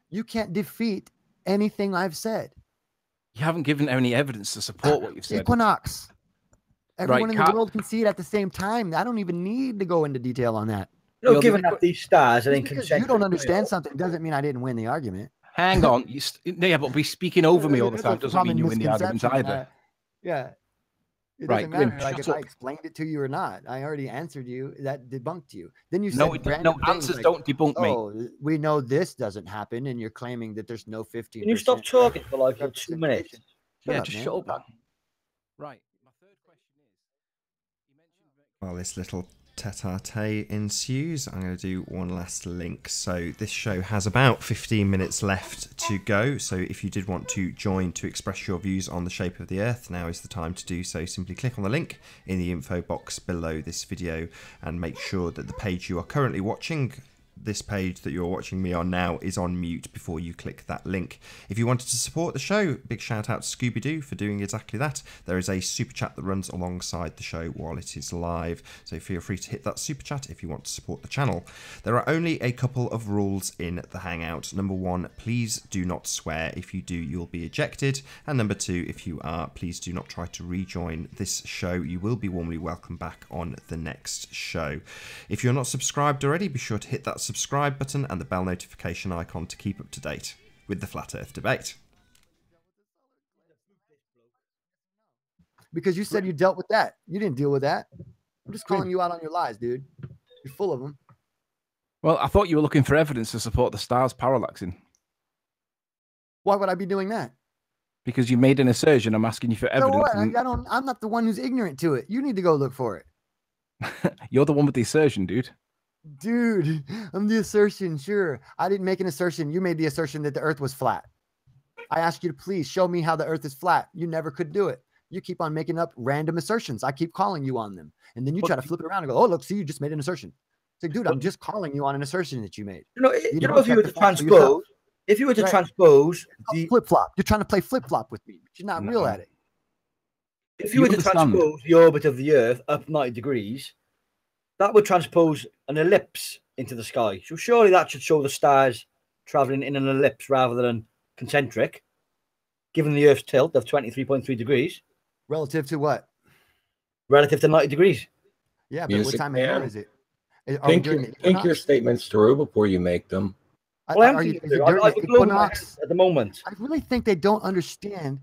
You can't defeat anything I've said. You haven't given any evidence to support what you've said. Equinox. Everyone in the Kat. world can see it at the same time. I don't even need to go into detail on that. You know, You're given the- that these stars are Just in because concentric you don't understand trails- something doesn't mean I didn't win the argument. Hang on. Yeah, but be speaking over me all the That's time a doesn't mean common you win the argument misconception. either. Yeah. It Right, doesn't matter Grim, like shut if I up. explained it to you or not. I already answered you. That debunked you. Then you No, said random things answers like, don't debunk me. oh, we know this doesn't happen, and you're claiming that there's no 15%. Can you stop talking for like 2 minutes? Shut Yeah, up, just man. shut up, man. Right. My third question is, you mentioned While this little tete-a-tete ensues, I'm going to do one last link. So this show has about 15 minutes left to go. So if you did want to join to express your views on the shape of the Earth, now is the time to do so. Simply click on the link in the info box below this video and make sure that the page you are currently watching, this page that you're watching me on now, is on mute before you click that link. If you wanted to support the show, big shout out to Scooby-Doo for doing exactly that. There is a super chat that runs alongside the show while it is live, so feel free to hit that super chat if you want to support the channel. There are only a couple of rules in the Hangout. Number 1, please do not swear. If you do, you'll be ejected. And number 2, if you are, please do not try to rejoin this show. You will be warmly welcome back on the next show. If you're not subscribed already, be sure to hit that subscribe button and the bell notification icon to keep up to date with the Flat Earth debate. Because you said you dealt with that. You didn't deal with that. I'm just calling you out on your lies, dude. You're full of them. well, I thought you were looking for evidence to support the stars parallaxing Why would I be doing that? because you made an assertion. I'm asking you for No, evidence. what? and I'm not the one who's ignorant to it. You need to go look for it. You're the one with the assertion, dude. Dude, I'm the assertion. Sure. I didn't make an assertion. You made the assertion that the earth was flat. I asked you to please show me how the earth is flat. You never could do it. You keep on making up random assertions. I keep calling you on them. And then you try to flip it around and go, oh, look, see, you just made an assertion. It's like, dude, I'm just calling you on an assertion that you made. You know, You you don't know, if you were check to the facts for yourself. transpose, if you were to Right. transpose the, Flip flop. You're trying to play flip flop with me, but you're not real No. at it. if You you were to understand. transpose the orbit of the Earth up 90 degrees, that would transpose an ellipse into the sky. So surely that should show the stars traveling in an ellipse rather than concentric, given the Earth's tilt of 23.3 degrees Relative to what? relative to 90 degrees. Yeah, but what Music time of year man. is it? Are we Think, during your, the think your equinox? statements through before you make them. Well, I am Are you, thinking is it of it. during I have the a globe in my hand equinox? at the moment. I really think they don't understand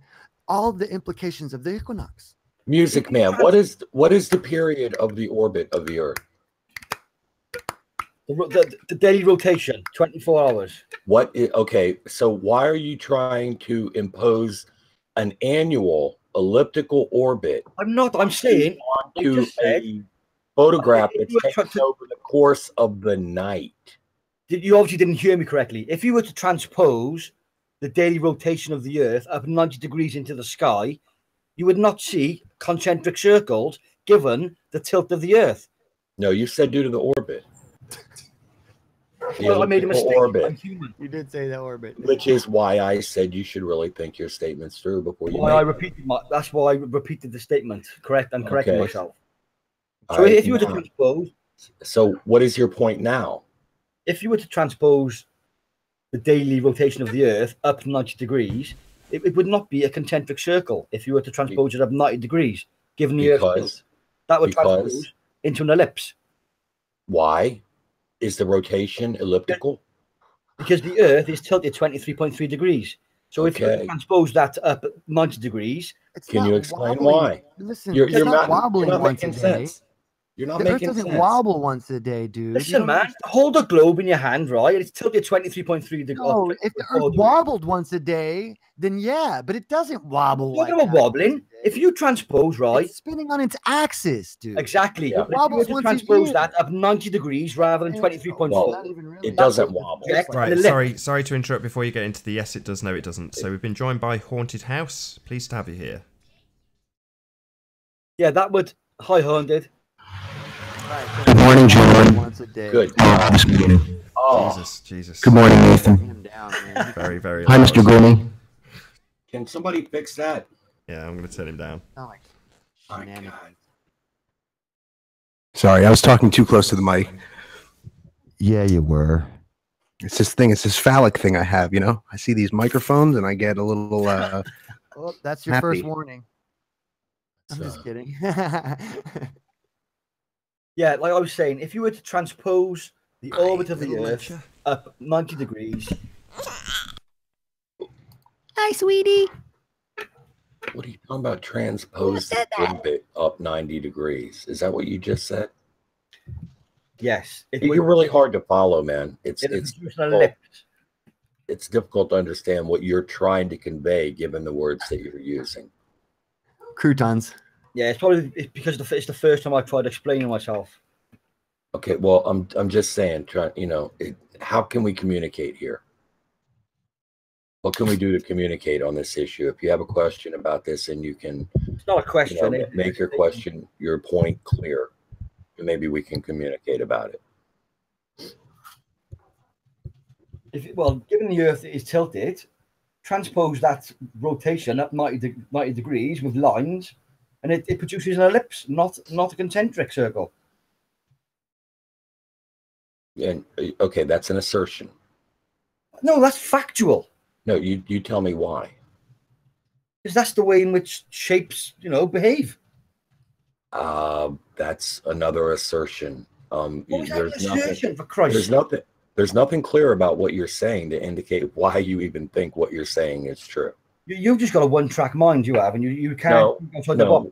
all the implications of the equinox. Music Man, what is the period of the orbit of the Earth? The daily rotation, 24 hours. Okay, so why are you trying to impose an annual elliptical orbit I'm not. I'm saying onto a photograph if that's you were taken over the course of the night? You obviously didn't hear me correctly. If you were to transpose the daily rotation of the Earth up 90 degrees into the sky, you would not see concentric circles given the tilt of the Earth. No, you said due to the orbit. The Well, I made a elliptical mistake. orbit, I'm human. You did say the orbit. which is why I said you should really think your statements through before you That's why I repeated the statement. Correct. I'm correcting Okay. myself. All So right, if you were to now- transpose, So what is your point now? if you were to transpose the daily rotation of the Earth up 90 degrees, it would not be a concentric circle if you were to transpose it up 90 degrees, given the Earth's tilt. Because That would transpose into an ellipse. why is the rotation elliptical? Because the Earth is tilted 23.3 degrees. So if you Okay. transpose that up 90 degrees, It's Can not you explain wobbling. why? Listen, You're it's not not wobbling you're not once a making day. sense. You're not The Earth making doesn't sense. wobble once a day, dude. You listen, don't man, understand. hold a globe in your hand, right? It's tilted 23.3 degrees. No, if the Earth wobbled once a day, then yeah, but it doesn't wobble like Talking about that wobbling, once a day. if you transpose, right? It's spinning on its axis, dude. Exactly. Yeah. But if you were Wobbles to once a transpose year. that up 90 degrees rather than And- 23.4, Well, not even really. it doesn't That's wobble. just like- Right, Ellipse. sorry to interrupt before you get into the yes, it does, no, it doesn't. So we've been joined by Haunted House. Pleased to have you here. yeah, that would. Hi, Haunted. Good morning, gentlemen. Once a day. Good. This meeting. Oh, Jesus. Good morning, Nathan. Him down, man. Very, very Hi, loud. Mr. Gurney. can somebody fix that? Yeah, I'm going to turn him down. Not like My shenanigans. God. Sorry, I was talking too close to the mic. Yeah, you were. It's this thing. It's this phallic thing I have. You know, I see these microphones and I get a little. Well, that's your Happy. first warning. I'm just kidding. Yeah, like I was saying, if you were to transpose the orbit of the Earth up 90 degrees, Hi, sweetie. What are you talking about? Transpose the orbit up 90 degrees. Is that what you just said? yes, it You're really hard to follow, man. it would It's produce an ellipse. it's difficult to understand what you're trying to convey given the words that you're using. Croutons. Yeah, it's because it's the first time I tried explaining myself. Okay, well, I'm just saying, how can we communicate here? What can we do to communicate on this issue? If you have a question about this and you can It's not a question. make your question, your point clear, and maybe we can communicate about it. Given the Earth is tilted, transpose that rotation up 90 degrees with lines, and it produces an ellipse, not a concentric circle. And okay, that's an assertion. No, that's factual. No, you tell me why. Because that's the way in which shapes, behave. That's another assertion. What's that There's nothing. assertion, for Christ's sake? There's nothing clear about what you're saying to indicate why you even think what you're saying is true. You've just got a one-track mind, you have, and you can't think outside the box.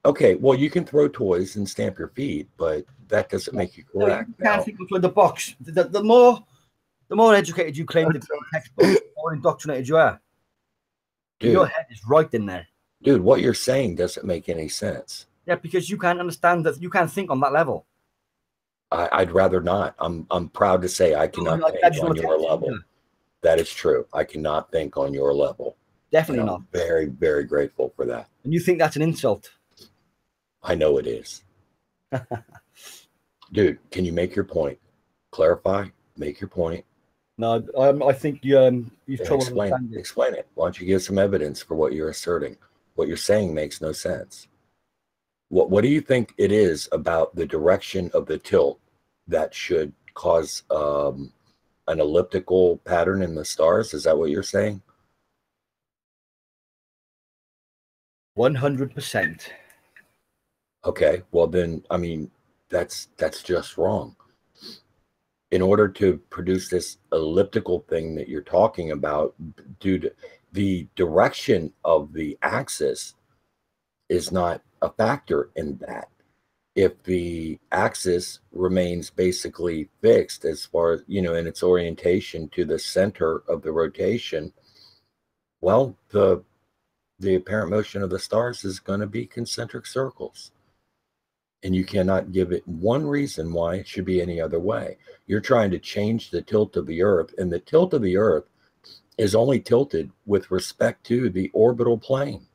Okay, well, you can throw toys and stamp your feet, but that doesn't make you No, correct. you can't think outside the box. The more educated you claim to be in textbook, the more indoctrinated you are. Your head is right in there. Dude, what you're saying doesn't make any sense. Yeah, because you can't understand that. You can't think on that level. I'd rather not. I'm proud to say I cannot think on your level. That is true. I cannot think on your level. Definitely not. I'm very, very grateful for that. And you think that's an insult? I know it is. Dude, can you make your point? Clarify. Make your point. No, I think you've trouble Explain understanding. Explain it. Why don't you give some evidence for what you're asserting? What you're saying makes no sense. What do you think it is about the direction of the tilt that should cause an elliptical pattern in the stars? Is that what you're saying? 100%. Okay, well then, I mean, that's just wrong. in order to produce this elliptical thing that you're talking about, due to the direction of the axis is not a factor in that. If the axis remains basically fixed as far as, you know, in its orientation to the center of the rotation, well, the apparent motion of the stars is going to be concentric circles. And you cannot give it one reason why it should be any other way. You're trying to change the tilt of the Earth, and the tilt of the Earth is only tilted with respect to the orbital plane.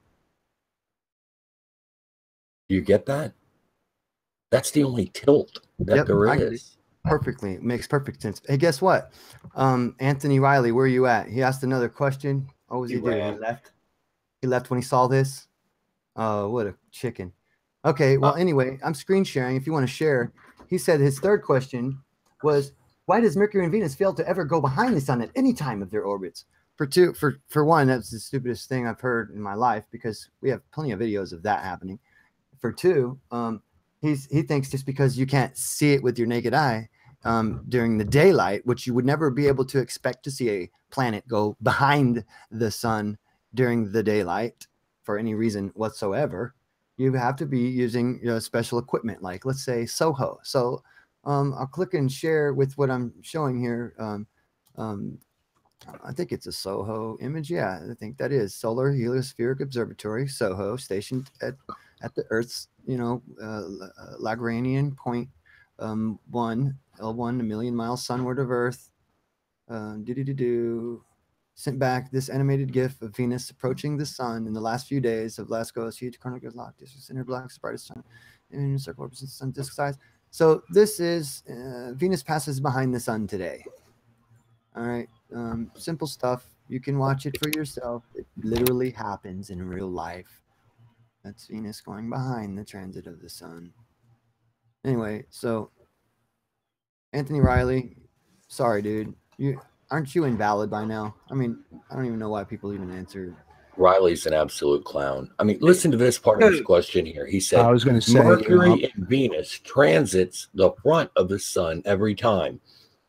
Do you get that? That's the only tilt that there is. Perfectly. It makes perfect sense. Hey, guess what? Anthony Riley, where are you at? He asked another question. What was he doing? He left. He left when he saw this. Oh, what a chicken. Okay, well, anyway, I'm screen sharing. If you want to share, he said his third question was, why does Mercury and Venus fail to ever go behind the sun at any time of their orbits? For one, that's the stupidest thing I've heard in my life, because we have plenty of videos of that happening. For two, he thinks just because you can't see it with your naked eye during the daylight, which you would never be able to expect to see a planet go behind the sun during the daylight for any reason whatsoever, you have to be using special equipment, like let's say SOHO. So I'll click and share with what I'm showing here. I think it's a SOHO image. Yeah, I think that is Solar Heliospheric Observatory, SOHO, stationed at the Earth's, Lagrangian point 1, L1, a million miles sunward of Earth. Sent back this animated GIF of Venus approaching the sun in the last few days of Lascaux's huge coronal lock. This is inner black, brightest sun in circle orbits the sun disk size. So this is Venus passes behind the sun today. All right, simple stuff. You can watch it for yourself. It literally happens in real life. That's Venus going behind the transit of the sun. Anyway, so Anthony Riley, sorry, dude. Aren't you invalid by now? I mean, I don't even know why people even answer. Riley's an absolute clown. I mean, listen to this part of his question here. He said, I was going to say, Mercury and Venus transits the front of the sun every time,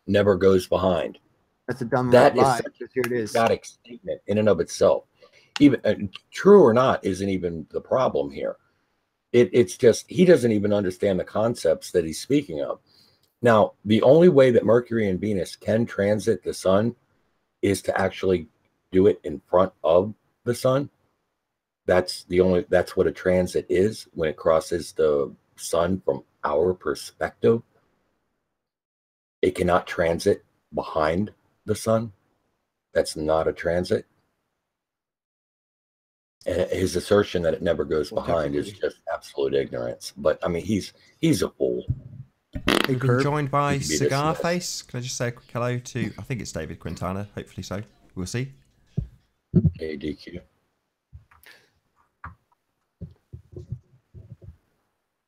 never goes behind. That's a dumb That lie. is such Here it is. exotic statement in and of itself. Even true or not isn't even the problem here. It's just he doesn't even understand the concepts that he's speaking of. Now, the only way that Mercury and Venus can transit the sun is to actually do it in front of the sun. That's what a transit is when it crosses the sun from our perspective. It cannot transit behind the sun. That's not a transit. And his assertion that it never goes behind is just absolute ignorance. But I mean, he's a fool. We've been joined by Cigar Face. Can I just say a quick hello to, I think it's David Quintana, hopefully so. We'll see. ADQ.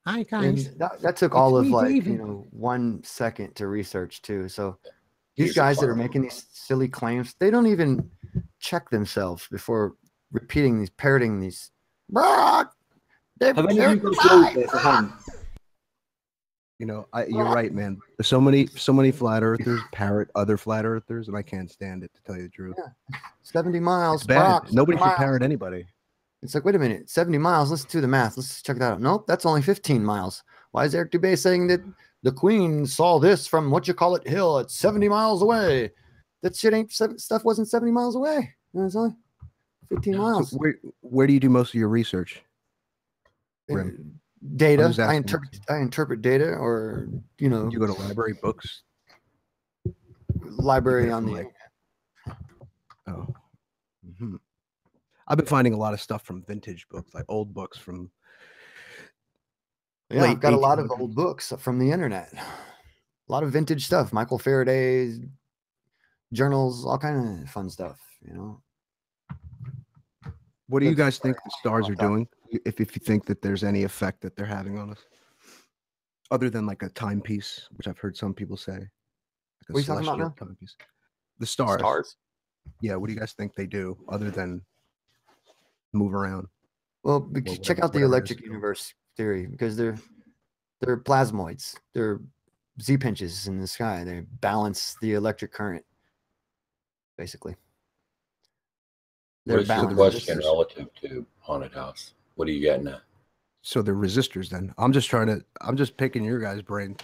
Hi, guys. And that took all of 1 second to research too. So these guys that are making these silly claims, they don't even check themselves before parroting these. You're right, man. There's so many flat earthers parrot other flat earthers, and I can't stand it, to tell you the truth. Yeah. 70 miles. It's bad. Nobody should parrot anybody. It's like, wait a minute, 70 miles. Let's do the math. Let's check that out. Nope, that's only 15 miles. Why is Eric Dubé saying that the Queen saw this from hill at 70 miles away? That shit stuff wasn't 70 miles away. It was only 15 miles. So where do you do most of your research? Data. I interpret data, or you go to library books. Library on the. Oh. Mm-hmm. I've been finding a lot of stuff from vintage books, like old books from. Yeah, I've got a lot of old books from the internet. A lot of vintage stuff. Michael Faraday's journals, all kind of fun stuff. What do you guys think the stars are doing? If you think that there's any effect that they're having on us, other than like a timepiece, which I've heard some people say. Like what are you talking about now? Timepiece. The stars. Stars. Yeah. What do you guys think they do other than move around? Well, check out the elliptic universe theory, because they're plasmoids. They're Z-pinches in the sky. They balance the electric current, basically. What is your question relative to haunted house? What are you getting at? So they're resistors then. I'm just picking your guys' brain.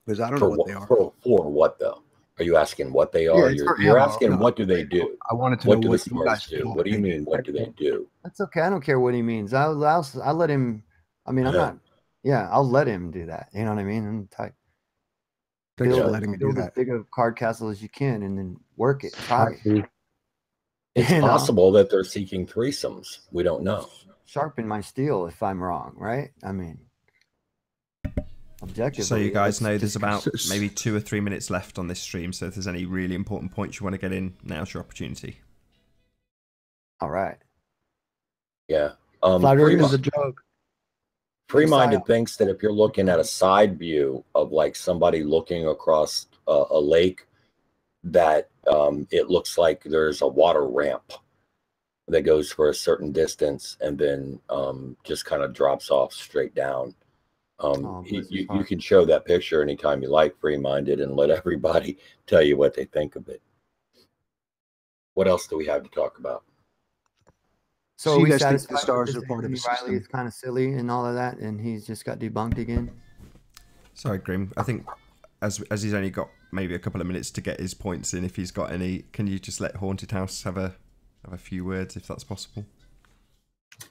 Because I don't know what they are. For what though? Are you asking what they are? Yeah, you're asking what do they do? I wanted to what know do what the you guys stars do? thought What do you they mean? did. What do they do? That's okay. I don't care what he means. I'll let him. I mean, I'm not. Yeah, I'll let him do that. You know what I mean? And type. Thanks for letting me do Build that. as big a card castle as you can, and then work it. Try it. It's possible that they're seeking threesomes. We don't know. Sharpen my steel if I'm wrong, right? I mean, objectively. So you guys know there's about maybe 2 or 3 minutes left on this stream. So if there's any really important points you want to get in, now's your opportunity. All right. Yeah. Flat Earth is a joke. Free-minded thinks that if you're looking at a side view of like somebody looking across a lake, that it looks like there's a water ramp that goes for a certain distance and then just kind of drops off straight down. You can show that picture anytime you like, free-minded, and let everybody tell you what they think of it. What else do we have to talk about? So you guys think the stars are part of the Riley system? is kind of silly and all of that, and he's just got debunked again. Sorry, Grim. I think as he's only got maybe a couple of minutes to get his points in, if he's got any, can you just let Haunted House have a few words, if that's possible?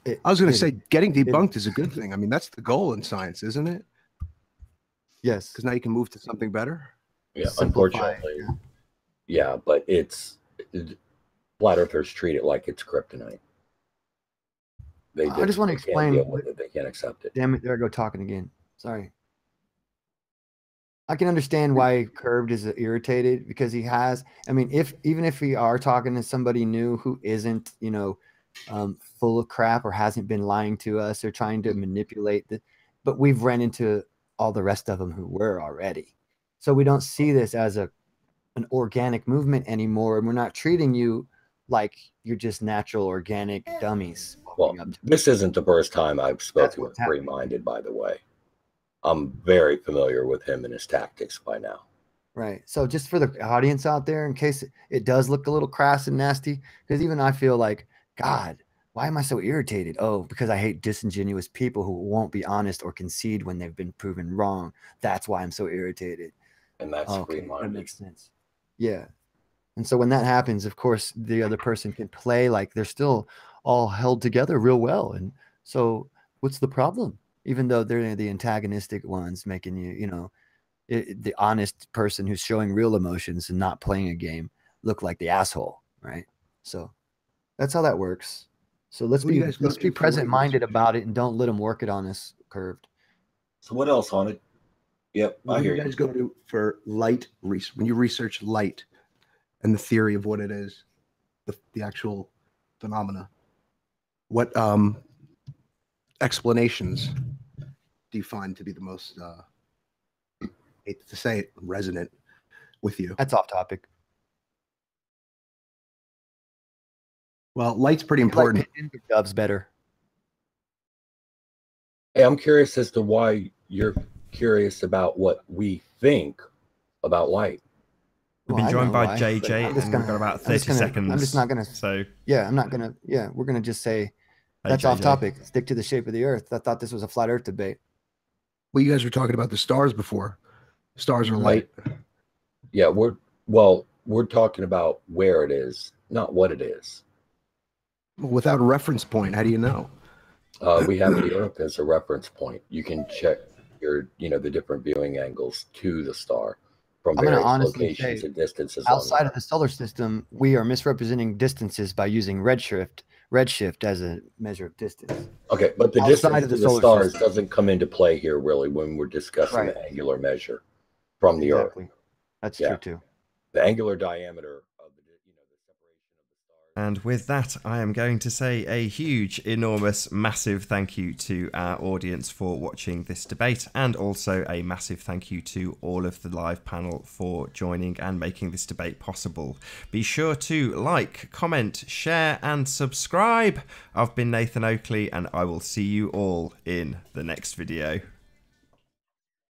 I was going to say, getting debunked is a good thing. I mean, that's the goal in science, isn't it? Yes. Because now you can move to something better. Yeah, unfortunately. Yeah, but flat earthers treat it like it's kryptonite. I just want to explain. They can't accept it. Damn it! There I go talking again. Sorry. I can understand why Curved is irritated because he has. I mean, even if we are talking to somebody new who isn't, full of crap or hasn't been lying to us or trying to manipulate but we've run into all the rest of them who were already. So we don't see this as an organic movement anymore, and we're not treating you like you're just natural organic dummies. Well, this isn't the first time I've spoken with Free-minded, by the way. I'm very familiar with him and his tactics by now. Right. So just for the audience out there, in case it does look a little crass and nasty, because even I feel like, God, why am I so irritated? Oh, because I hate disingenuous people who won't be honest or concede when they've been proven wrong. That's why I'm so irritated. And that's Free-minded. That makes sense. Yeah. And so when that happens, of course, the other person can play like they're still all held together real well. And so what's the problem? Even though they're the antagonistic ones making you, the honest person who's showing real emotions and not playing a game look like the asshole, right? So that's how that works. So let's be present-minded about it and don't let them work it on us, Curved. So what else on it? Yep, I hear you. What do you guys go to for light when you research light and the theory of what it is, the actual phenomena? What explanations do you find to be the most, hate to say it, resonant with you? That's off topic. Well, light's pretty important. Dove's better. Hey, I'm curious as to why you're curious about what we think about light. We've been joined by JJ, and we've got about 30 seconds. I'm just not going to. So yeah, I'm not going to. Yeah, we're going to just say that's off topic. Stick to the shape of the Earth. I thought this was a flat Earth debate. Well, you guys were talking about the stars before. Stars are light. Yeah, we're talking about where it is, not what it is. Well, without a reference point, how do you know? We have the Earth as a reference point. You can check the different viewing angles to the star from various locations and distances. Outside of the solar system, we are misrepresenting distances by using redshift as a measure of distance. Okay, but the distance to the stars doesn't come into play here really when we're discussing the angular measure from the Earth. That's true too. The angular diameter of the separation of the stars. And with that, I am going to say a huge, enormous, massive thank you to our audience for watching this debate, and also a massive thank you to all of the live panel for joining and making this debate possible. Be sure to like, comment, share, and subscribe. I've been Nathan Oakley, and I will see you all in the next video.